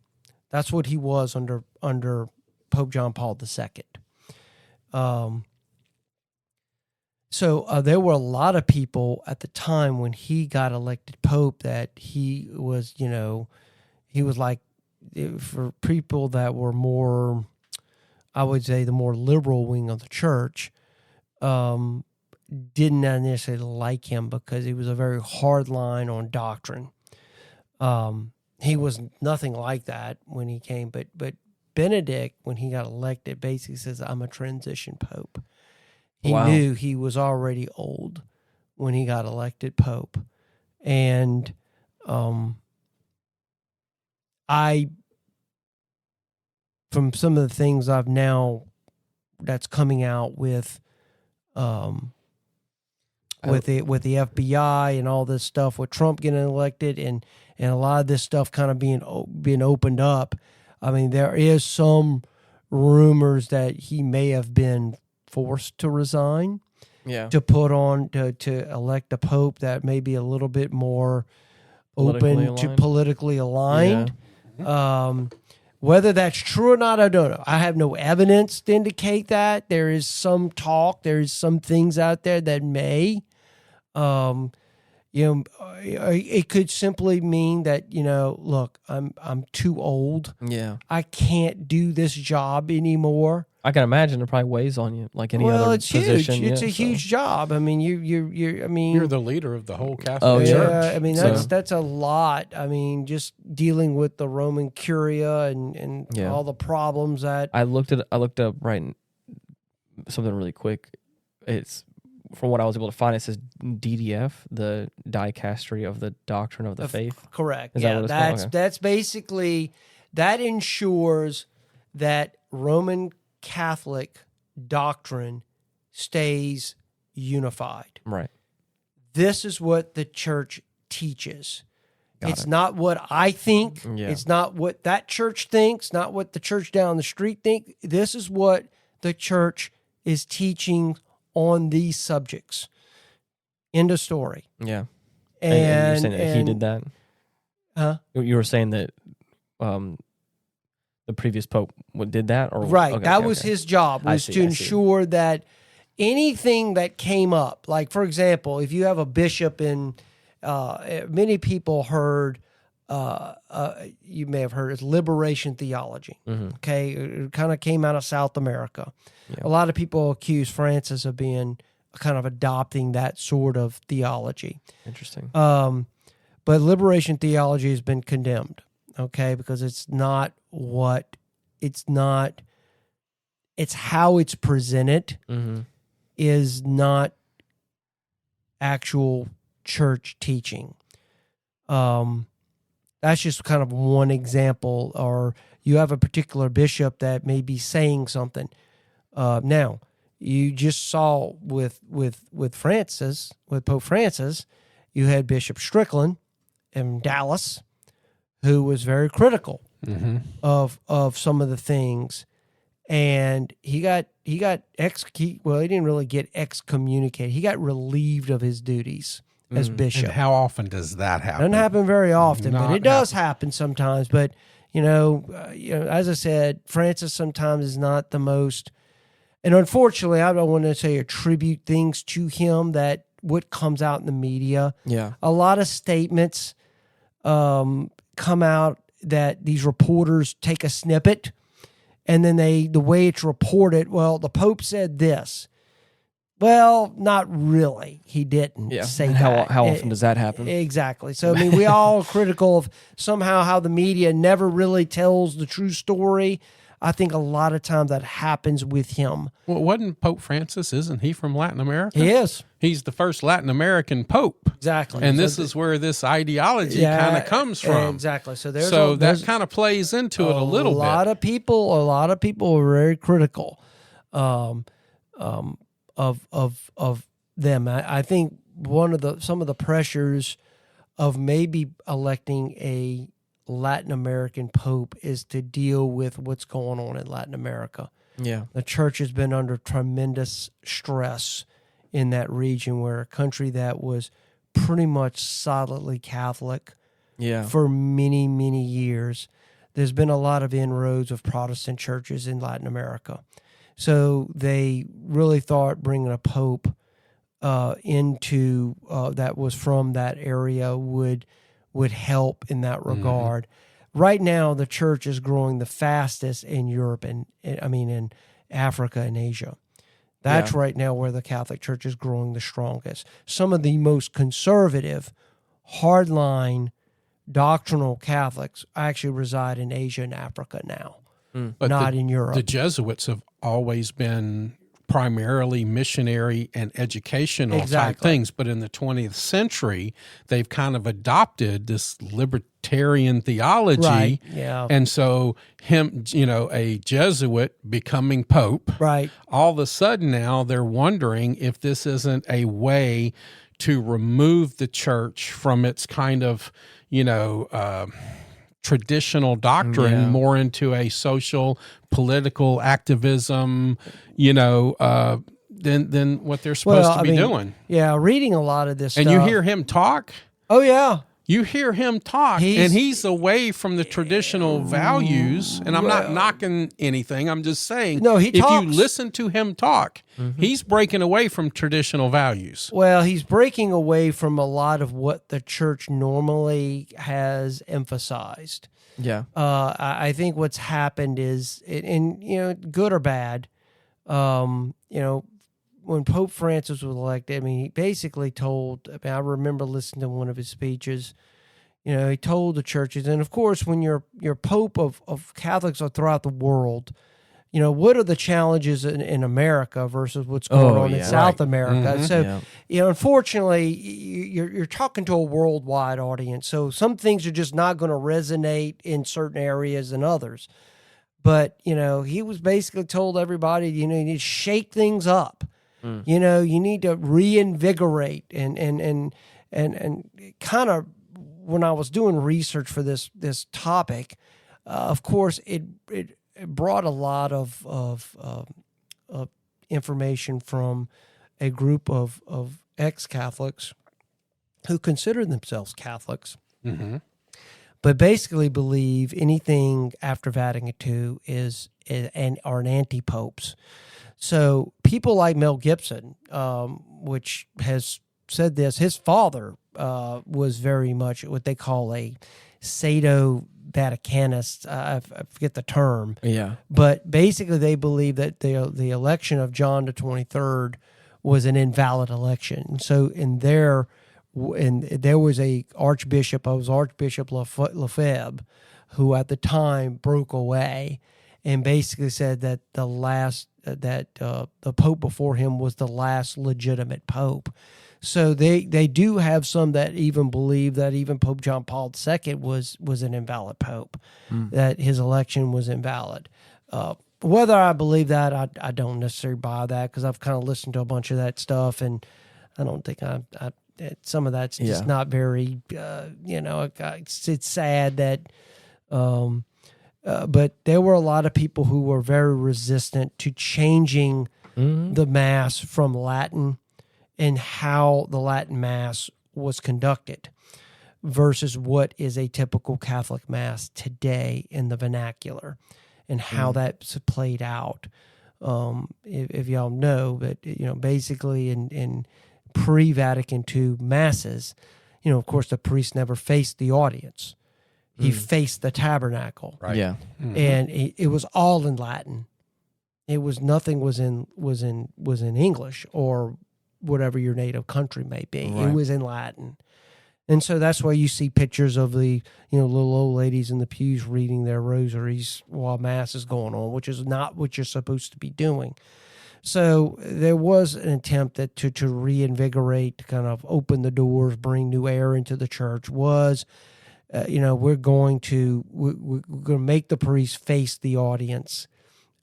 That's what he was under Pope John Paul II. So there were a lot of people at the time when he got elected Pope that he was like, for people that were more, I would say, the more liberal wing of the church, didn't necessarily like him because he was a very hard line on doctrine. He was nothing like that when he came, but Benedict, when he got elected, basically says, I'm a transition pope. He knew he was already old when he got elected pope. And from some of the things I've now that's coming out with the FBI and all this stuff with Trump getting elected and a lot of this stuff kind of being opened up. I mean, there is some rumors that he may have been forced to resign, to put on to elect a pope that may be a little bit more politically aligned. Yeah. Whether that's true or not, I don't know. I have no evidence to indicate that. There is some talk. There's some things out there that may. It could simply mean that, look, I'm too old. Yeah. I can't do this job anymore. I can imagine it probably weighs on you like any other position. Huge. It's a huge job. I mean, you're the leader of the whole Catholic Church. Yeah, I mean, that's a lot. I mean, just dealing with the Roman Curia and all the problems that I looked up something really quick. It's from what I was able to find. It says DDF, the dicastery of the doctrine of the faith. Correct. That's basically that ensures that Roman Catholic doctrine stays unified. Right. This is what the church teaches. It's not what I think. Yeah. It's not what that church thinks, not what the church down the street think. This is what the church is teaching on these subjects. End of story. Yeah. And you're saying that he did that? Huh? You were saying that the previous pope did that? Or right. Okay, that was his job, was to ensure that anything that came up, like, for example, if you have a bishop in, many people heard, you may have heard, it's liberation theology. Mm-hmm. Okay. It kind of came out of South America. Yeah. A lot of people accuse Francis of being kind of adopting that sort of theology. Interesting. But liberation theology has been condemned. Okay, because it's how it's presented is not actual church teaching. That's just kind of one example. Or you have a particular bishop that may be saying something. Now, you just saw with Francis, with Pope Francis, you had Bishop Strickland in Dallas, who was very critical of some of the things, and he didn't really get excommunicated. He got relieved of his duties as bishop. And how often does that happen? Doesn't happen very often, but it does happen sometimes. But as I said, Francis sometimes is not the most, and unfortunately, I don't want to say attribute things to him that what comes out in the media. Yeah, a lot of statements come out that these reporters take a snippet and then the way it's reported, well, the Pope said this. Well, not really. He didn't say that. How often does that happen? Exactly. So, I mean, we all are critical of somehow how the media never really tells the true story. I think a lot of times that happens with him. Well, wasn't Pope Francis, isn't he from Latin America? He is. He's the first Latin American Pope. Exactly. And this is where this ideology kind of comes from. Exactly. So that kind of plays into it a little bit. A lot of people are very critical of them. I think some of the pressures of maybe electing a Latin American Pope is to deal with what's going on in Latin America. Yeah. The church has been under tremendous stress in that region, where a country that was pretty much solidly Catholic for many, many years. There's been a lot of inroads of Protestant churches in Latin America. So they really thought bringing a pope into that was from that area would help in that regard. Mm-hmm. Right now, the church is growing the fastest in Europe and in Africa and Asia. That's right now where the Catholic Church is growing the strongest. Some of the most conservative, hardline, doctrinal Catholics actually reside in Asia and Africa now, not in Europe. The Jesuits have always been primarily missionary and educational type things, but in the 20th century, they've kind of adopted this libertarian theology. Right. Yeah. And so a Jesuit becoming Pope, right. all of a sudden now they're wondering if this isn't a way to remove the church from its kind of, traditional doctrine more into a social, political activism, than what they're supposed to be doing. Yeah, reading a lot of this stuff. And you hear him talk. Oh, yeah. You hear him talk, and he's away from the traditional values. And I'm not knocking anything. I'm just saying, if you listen to him talk, he's breaking away from traditional values. Well, he's breaking away from a lot of what the church normally has emphasized. Yeah. I think what's happened is, good or bad, when Pope Francis was elected, he basically told, I remember listening to one of his speeches, he told the churches, and of course, when you're Pope of Catholics throughout the world, what are the challenges in America versus what's going on in South America? Mm-hmm. So, unfortunately, you're talking to a worldwide audience, so some things are just not going to resonate in certain areas than others. But, he was basically told everybody, you need to shake things up. You need to reinvigorate and kind of, when I was doing research for this topic, of course it brought a lot of information from a group of ex-Catholics who consider themselves Catholics, but basically believe anything after Vatican II are an anti-popes. So people like Mel Gibson, which has said this, his father was very much what they call a Pseudo-Vaticanist. I forget the term. Yeah. But basically they believe that the election of John the 23rd was an invalid election. So there was a Archbishop Lefebvre, who at the time broke away and basically said that the Pope before him was the last legitimate Pope. So they do have some that even believe that even Pope John Paul II was an invalid Pope, that his election was invalid. Whether I believe that, I don't necessarily buy that, because I've kind of listened to a bunch of that stuff, and I don't think some of that's just not very, it's sad that, but there were a lot of people who were very resistant to changing the Mass from Latin and how the Latin Mass was conducted versus what is a typical Catholic Mass today in the vernacular, and how that's played out. If y'all know, but basically in pre-Vatican II Masses, of course the priest never faced the audience. he faced the tabernacle. Right. Yeah. And it was all in Latin. It was nothing was in English or whatever your native country may be. Right. It was in Latin. And so that's why you see pictures of the, little old ladies in the pews reading their rosaries while mass is going on, which is not what you're supposed to be doing. So there was an attempt to reinvigorate, to kind of open the doors, bring new air into the church. We're going to make the priest face the audience.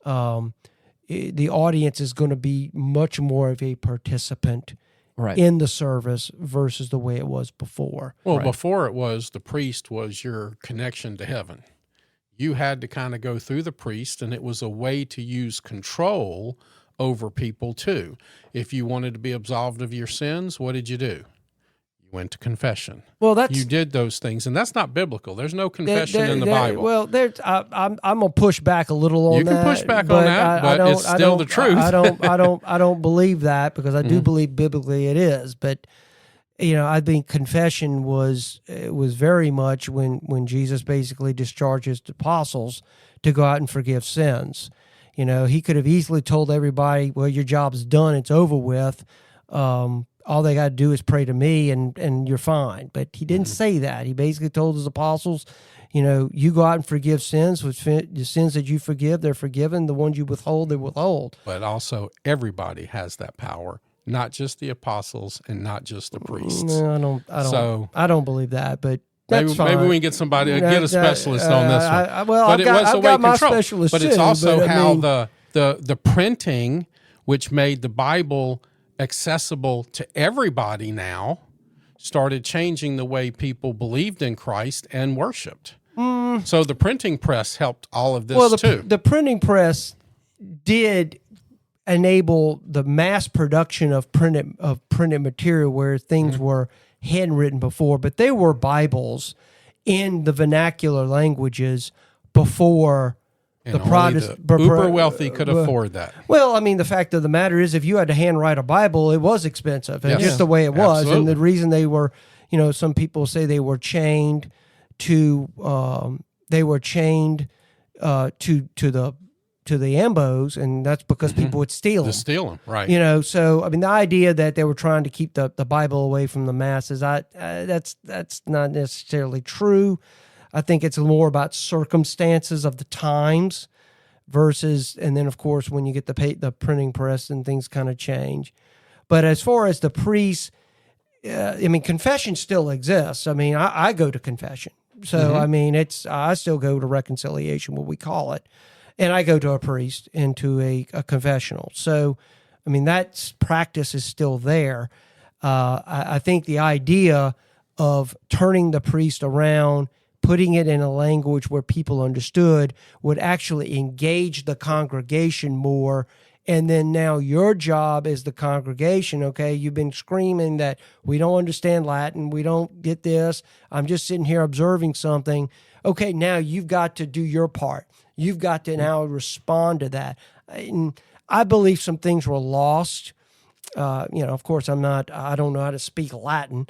The audience is going to be much more of a participant in the service versus the way it was before. Well, before it was the priest was your connection to heaven. You had to kind of go through the priest, and it was a way to use control over people too. If you wanted to be absolved of your sins, what did you do? You went to confession. Well, you did those things, and that's not biblical. There's no confession in the Bible. Well, I'm gonna push back a little on that. You can push back on that, but it's still the truth. I don't believe that, because I do believe biblically it is. But I think confession was very much when Jesus basically discharged his apostles to go out and forgive sins. He could have easily told everybody, "Well, your job's done; it's over with. All they got to do is pray to me and you're fine." But he didn't say that. He basically told his apostles, you go out and forgive sins. The sins that you forgive, they're forgiven. The ones you withhold, they withhold. But also everybody has that power, not just the apostles and not just the priests. No, I don't believe that, but that's maybe we can get somebody, get a specialist on this one. I've got my specialist But it's also how the printing, which made the Bible accessible to everybody now, started changing the way people believed in Christ and worshiped. So the printing press helped all of this too. The printing press did enable the mass production of printed material, where things were handwritten before, but they were Bibles in the vernacular languages before. And the Protestant uber wealthy could afford that. Well, I mean, the fact of the matter is, if you had to handwrite a Bible, it was expensive, and just the way it was. Absolutely. And the reason they were, some people say they were chained to the ambos, and that's because people would steal them. To steal them, right? So I mean, the idea that they were trying to keep the Bible away from the masses, that's not necessarily true. I think it's more about circumstances of the times versus, and then of course when you get the printing press and things kind of change. But as far as the priests, confession still exists. I mean, I go to confession, so I mean I still go to reconciliation, what we call it, and I go to a priest and to a confessional. So I mean that practice is still there. I think the idea of turning the priest around, putting it in a language where people understood, would actually engage the congregation more. And then now your job as the congregation, okay, you've been screaming that we don't understand Latin, we don't get this, I'm just sitting here observing something. Okay, now you've got to do your part. You've got to now respond to that. And I believe some things were lost. Of course, I don't know how to speak Latin.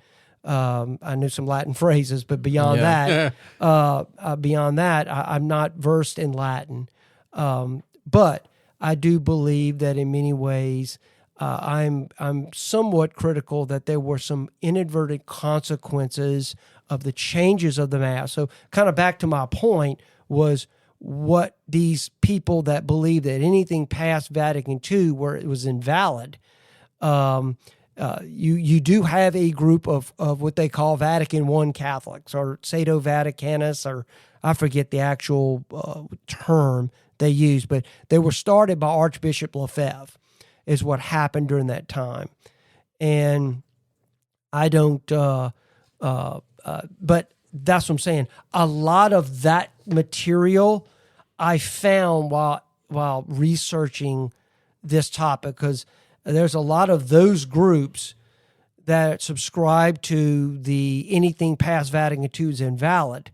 I knew some Latin phrases, but beyond that, I'm not versed in Latin. But I do believe that in many ways, I'm somewhat critical that there were some inadvertent consequences of the changes of the Mass. So kind of back to my point was what these people that believe that anything past Vatican II where it was invalid, you do have a group of what they call Vatican I Catholics, or Pseudo Vaticanus, or I forget the actual term they use, but they were started by Archbishop Lefebvre, is what happened during that time. And I don't, but that's what I'm saying. A lot of that material I found while researching this topic, because there's a lot of those groups that subscribe to the anything past Vatican II is invalid.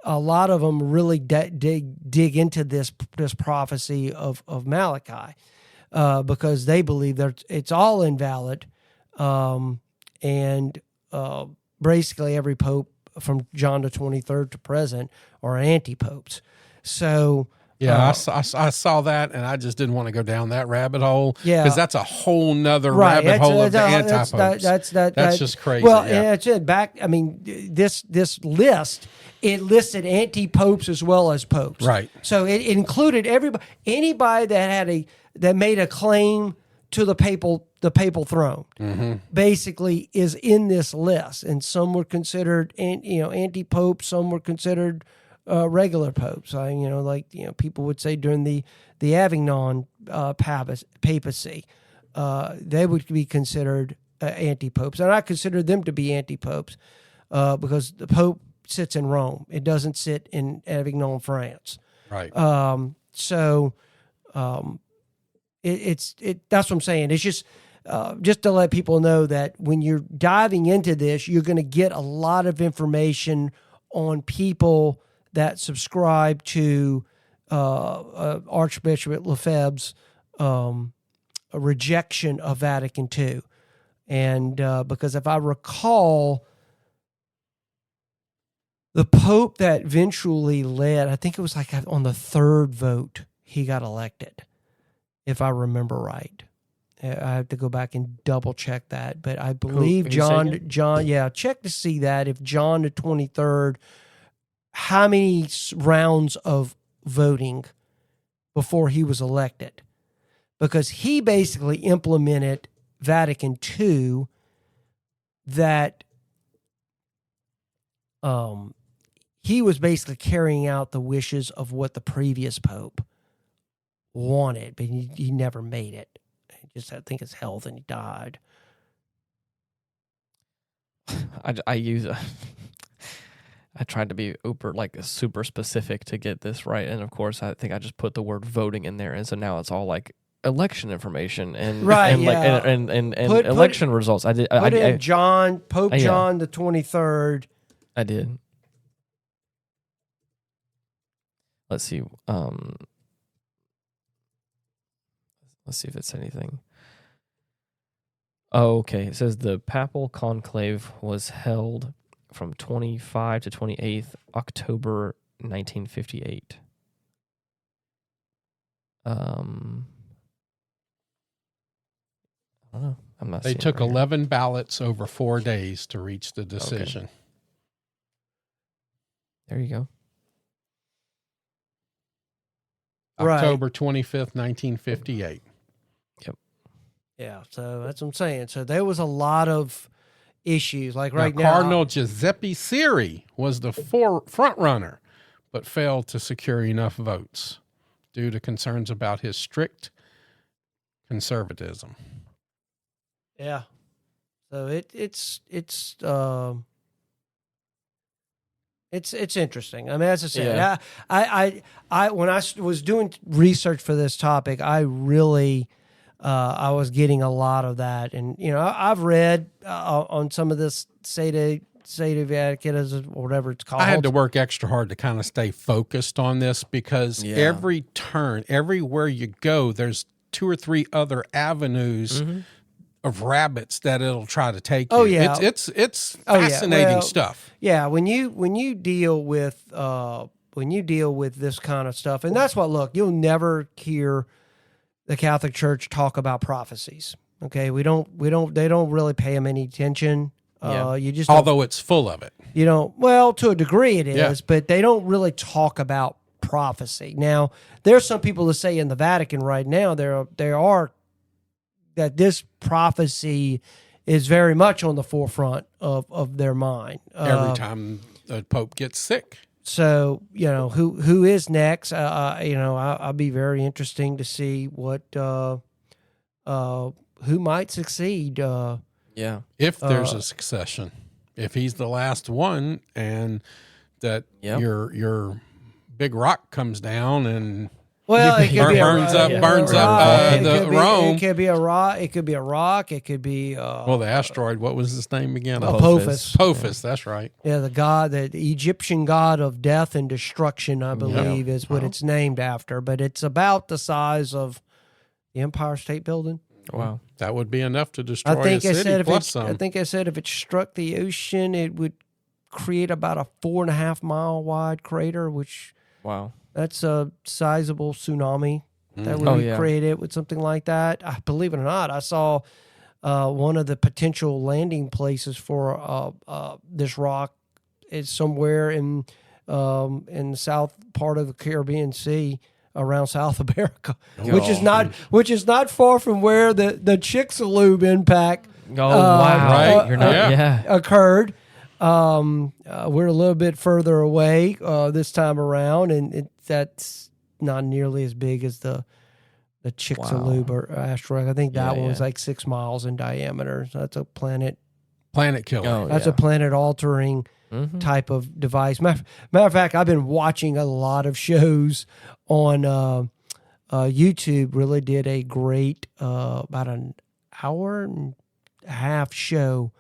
A lot of them really dig into this prophecy of Malachy because they believe that it's all invalid, and basically every pope from John the 23rd to present are anti-popes. So yeah, I saw that, and I just didn't want to go down that rabbit hole. Yeah, because that's a whole nother rabbit hole of the anti-popes. That's just crazy. Well, and it's back. I mean, this list, it listed anti-popes as well as popes. Right. So it included anybody that made a claim to the papal throne. Mm-hmm. Basically, is in this list, and some were considered anti-popes. Some were considered regular popes. People would say during the Avignon papacy, they would be considered anti-popes, and I consider them to be anti-popes because the Pope sits in Rome. It doesn't sit in Avignon, France. Right. It's that's what I'm saying. It's just to let people know that when you're diving into this, you're going to get a lot of information on people that subscribe to Archbishop Lefebvre's rejection of Vatican II. And because if I recall, the Pope that eventually led, I think it was like on the third vote, he got elected, if I remember right. I have to go back and double check that. But I believe John, check to see that if John the 23rd, how many rounds of voting before he was elected, because he basically implemented Vatican II that he was basically carrying out the wishes of what the previous Pope wanted, but he never made it. I think his health, and he died. I tried to be super specific to get this right, and of course, I think I just put the word voting in there, and so now it's all like election information and election results. I did. Put in Pope John the 23rd. I did. Let's see. Let's see if it's anything. Oh, okay. It says the papal conclave was held from 25 to 28th October 1958. I don't know. I'm not. They took 11 ballots over 4 days to reach the decision. Okay. There you go. October 25th, 1958. Yep. Yeah, so that's what I'm saying. So there was a lot of issues. Like now, Cardinal Giuseppe Siri was the front runner, but failed to secure enough votes due to concerns about his strict conservatism. Yeah. So it's interesting. I mean, as I said, I when I was doing research for this topic, I really I was getting a lot of that, and I've read on some of this Sede Vaticanus or whatever it's called. I had to work extra hard to kind of stay focused on this because every turn, everywhere you go, there's 2 or 3 other avenues of rabbits that it'll try to take you. Yeah, it's fascinating stuff. Yeah, when you deal with this kind of stuff, and that's what you'll never hear the Catholic Church talk about prophecies. Okay, they don't really pay them any attention. You just although it's full of it. Well, to a degree it is, but they don't really talk about prophecy. Now, there's some people that say in the Vatican right now there are that this prophecy is very much on the forefront of their mind. Every time the Pope gets sick. So, who is next? I'll be very interesting to see what who might succeed. If there's a succession. If he's the last one and that your big rock comes down and burns up Rome. It could be a rock. It could be a rock. It could be the asteroid. What was his name again? Apophis. Apophis. That's right. Yeah, the Egyptian god of death and destruction, I believe, is what it's named after. But it's about the size of the Empire State Building. Wow, that would be enough to destroy a city plus some. I think I said if it struck the ocean, it would create about a 4.5 mile wide crater, which that's a sizable tsunami that would be created with something like that. Believe it or not, I saw one of the potential landing places for this rock is somewhere in the south part of the Caribbean Sea, around South America, which is not far from where the Chicxulub impact. Occurred. We're a little bit further away this time around, and that's not nearly as big as the Chicxulub or asteroid. I think that one was like 6 miles in diameter. So that's a planet killer. That's a planet altering type of device. Matter of fact, I've been watching a lot of shows on YouTube. Really did a great about an hour and a half show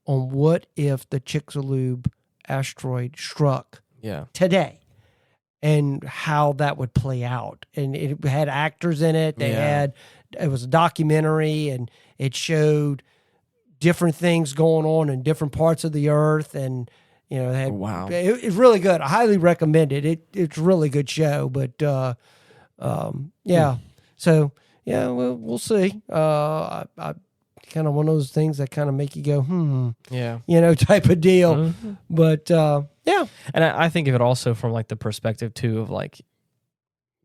on what if the Chicxulub asteroid struck today and how that would play out. And it had actors in it. It was a documentary, and it showed different things going on in different parts of the earth. And it's really good. I highly recommend it. It's a really good show. But so we'll see. I kind of one of those things that kind of make you go, type of deal. Mm-hmm. But and I think of it also from like the perspective too of like,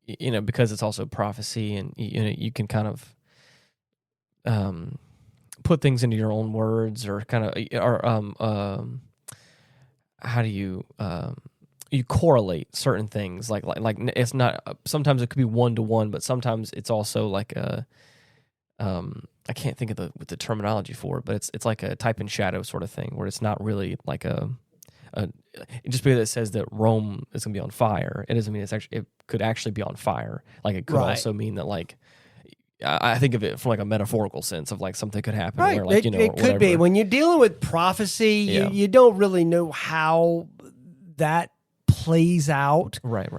because it's also prophecy, and you can kind of put things into your own words, or kind of how do you correlate certain things, like it's not, sometimes it could be 1-to-1, but sometimes it's also like a I can't think of the terminology for it, but it's like a type and shadow sort of thing, where it's not really like just because it says that Rome is going to be on fire, it doesn't mean it could actually be on fire. Like it could also mean that, like, I think of it from like a metaphorical sense of like something could happen. Right. Where, like, it could be. When you're dealing with prophecy, you don't really know how that plays out. Right.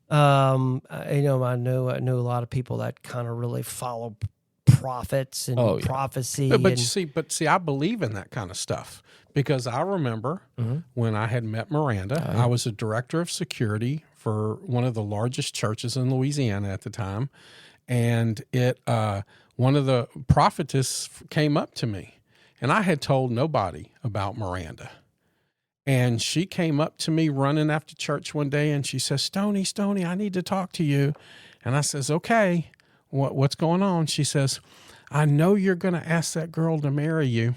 I know a lot of people that kind of really follow prophets and prophecy. But see, I believe in that kind of stuff, because I remember when I had met Miranda, I was a director of security for one of the largest churches in Louisiana at the time. And one of the prophetess came up to me, and I had told nobody about Miranda. And she came up to me running after church one day, and she says, Stoney, I need to talk to you. And I says, okay, what's going on? She says, I know you're going to ask that girl to marry you.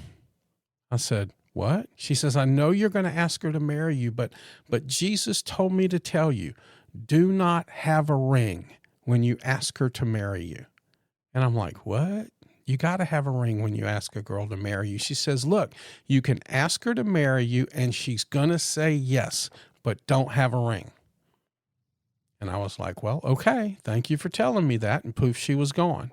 I said, what? She says, I know you're going to ask her to marry you, but Jesus told me to tell you, do not have a ring when you ask her to marry you. And I'm like, what? You got to have a ring when you ask a girl to marry you. She says, look, you can ask her to marry you and she's going to say yes, but don't have a ring. And I was like, well, okay, thank you for telling me that. And poof, she was gone.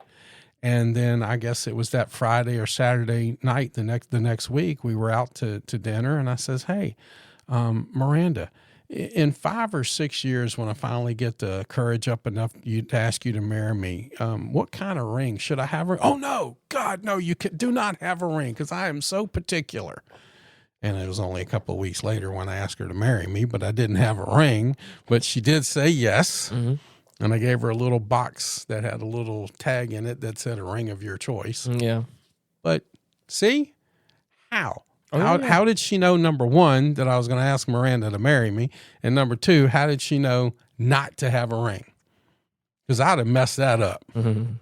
And then I guess it was that Friday or Saturday night, the next week, we were out to dinner, and I says, hey, Miranda, in 5 or 6 years, when I finally get the courage up enough to ask you to marry me, what kind of ring should I have? Oh, no, God, no, you do not have a ring, because I am so particular. And it was only a couple of weeks later when I asked her to marry me, but I didn't have a ring. But she did say yes. Mm-hmm. And I gave her a little box that had a little tag in it that said a ring of your choice. Yeah. But see, how did she know, number one, that I was going to ask Miranda to marry me? And number two, how did she know not to have a ring? Because I'd have messed that up. Mm-hmm.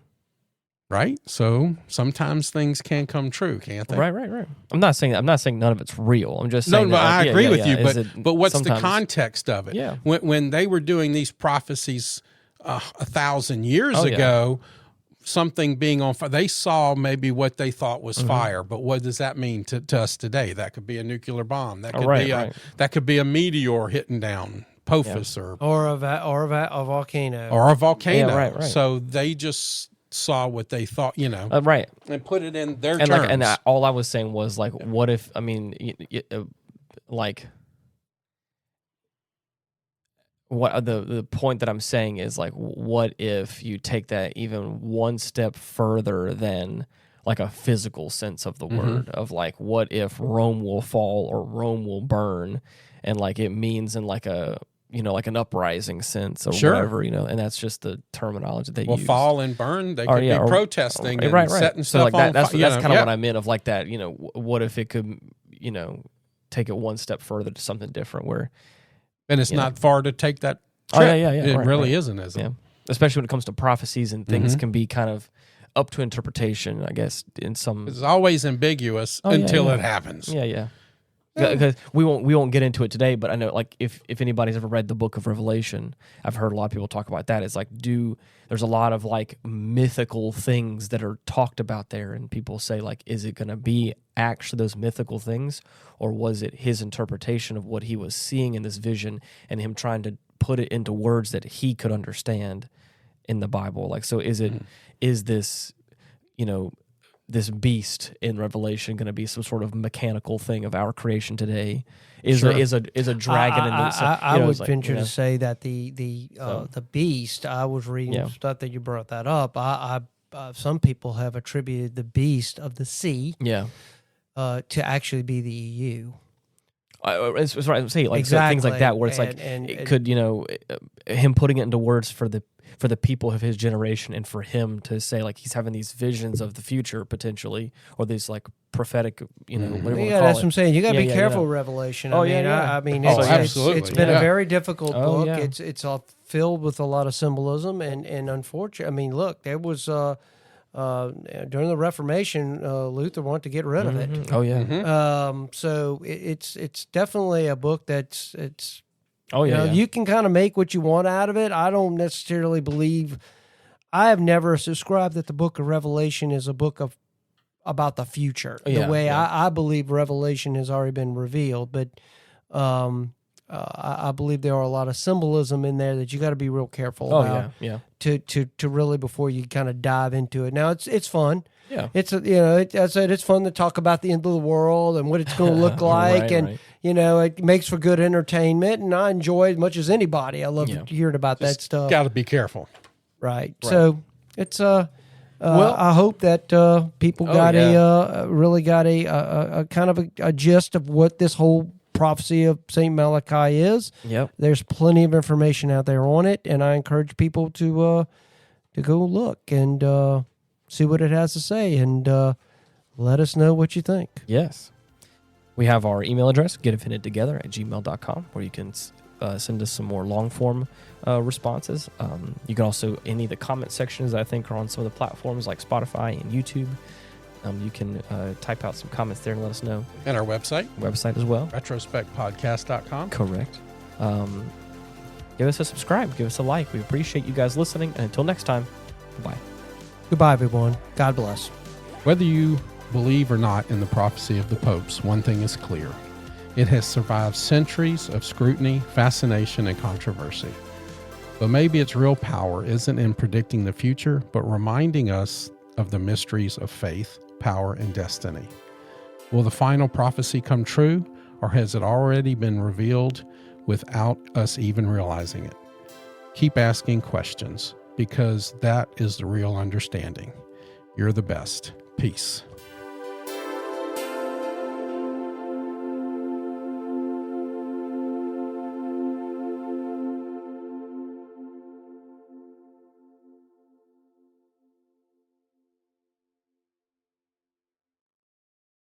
Right? So sometimes things can come true, can't they? Right. I'm not saying none of it's real. I'm just saying. No, but I agree with you. But what's the context of it? Yeah. When they were doing these prophecies 1,000 years ago, something being on fire, they saw maybe what they thought was fire. But what does that mean to us today? That could be a nuclear bomb. That could that could be a meteor hitting down Apophis or a volcano. Or a volcano. Yeah, right. So they just saw what they thought, right, and put it in their terms. And all I was saying was, like, what if? I mean, what the point that I'm saying is, like, what if you take that even one step further than like a physical sense of the word of like, what if Rome will fall or Rome will burn, and like it means in like a, you know, like an uprising sense or whatever, you know, and that's just the terminology they use. Well, fall and burn, they could be protesting and setting so stuff like on that's fire. kind of what I meant of like that, you know, what if it could, you know, take it one step further to something different where. And it's not far to take that trip. It really isn't, is it? Yeah. Especially when it comes to prophecies and things can be kind of up to interpretation, I guess, in some. It's always ambiguous until it happens. Yeah. Because we won't get into it today, but I know like if anybody's ever read the book of Revelation, I've heard a lot of people talk about that. It's like there's a lot of like mythical things that are talked about there, and people say like, is it going to be actually those mythical things, or was it his interpretation of what he was seeing in this vision and him trying to put it into words that he could understand in the Bible? Like, so is this, you know, this beast in Revelation going to be some sort of mechanical thing of our creation today? Is a dragon? I would venture to say that the beast. I was reading stuff that you brought that up. Some people have attributed the beast of the sea, to actually be the EU. It's right. I'm saying like things like that, where it's like it could, you know, him putting it into words for the people of his generation, and for him to say like he's having these visions of the future potentially, or these like prophetic, you know, whatever you want to call that's it. what I'm saying. You got to be careful, Revelation. I mean, absolutely. It's been a very difficult book. Yeah. It's all filled with a lot of symbolism, and unfortunately, I mean, look, there was during the Reformation, Luther wanted to get rid of it. Oh yeah. So it's definitely a book that's Oh yeah, you can kind of make what you want out of it. I don't necessarily believe. I have never subscribed that the Book of Revelation is a book about the future. The way I believe Revelation has already been revealed, but I believe there are a lot of symbolism in there that you got to be real careful about. To really before you kind of dive into it. Now it's fun. Yeah, it's I said it's fun to talk about the end of the world and what it's going to look like, you know, it makes for good entertainment, and I enjoy it as much as anybody. I love hearing about that stuff. Got to be careful, right? So it's I hope that people got really got a kind of a gist of what this whole prophecy of St. Malachy is. Yep. There's plenty of information out there on it, and I encourage people to go look and see what it has to say, and let us know what you think. Yes. We have our email address, getoffendedtogether@gmail.com, where you can send us some more long-form responses. You can also, any of the comment sections that I think are on some of the platforms like Spotify and YouTube, you can type out some comments there and let us know. And our website as well. Retrospectpodcast.com. Correct. Give us a subscribe. Give us a like. We appreciate you guys listening. And until next time, goodbye. Goodbye, everyone. God bless. Whether you believe or not in the prophecy of the popes, one thing is clear. It has survived centuries of scrutiny, fascination, and controversy. But maybe its real power isn't in predicting the future, but reminding us of the mysteries of faith, power, and destiny. Will the final prophecy come true, or has it already been revealed without us even realizing it? Keep asking questions, because that is the real understanding. You're the best. Peace.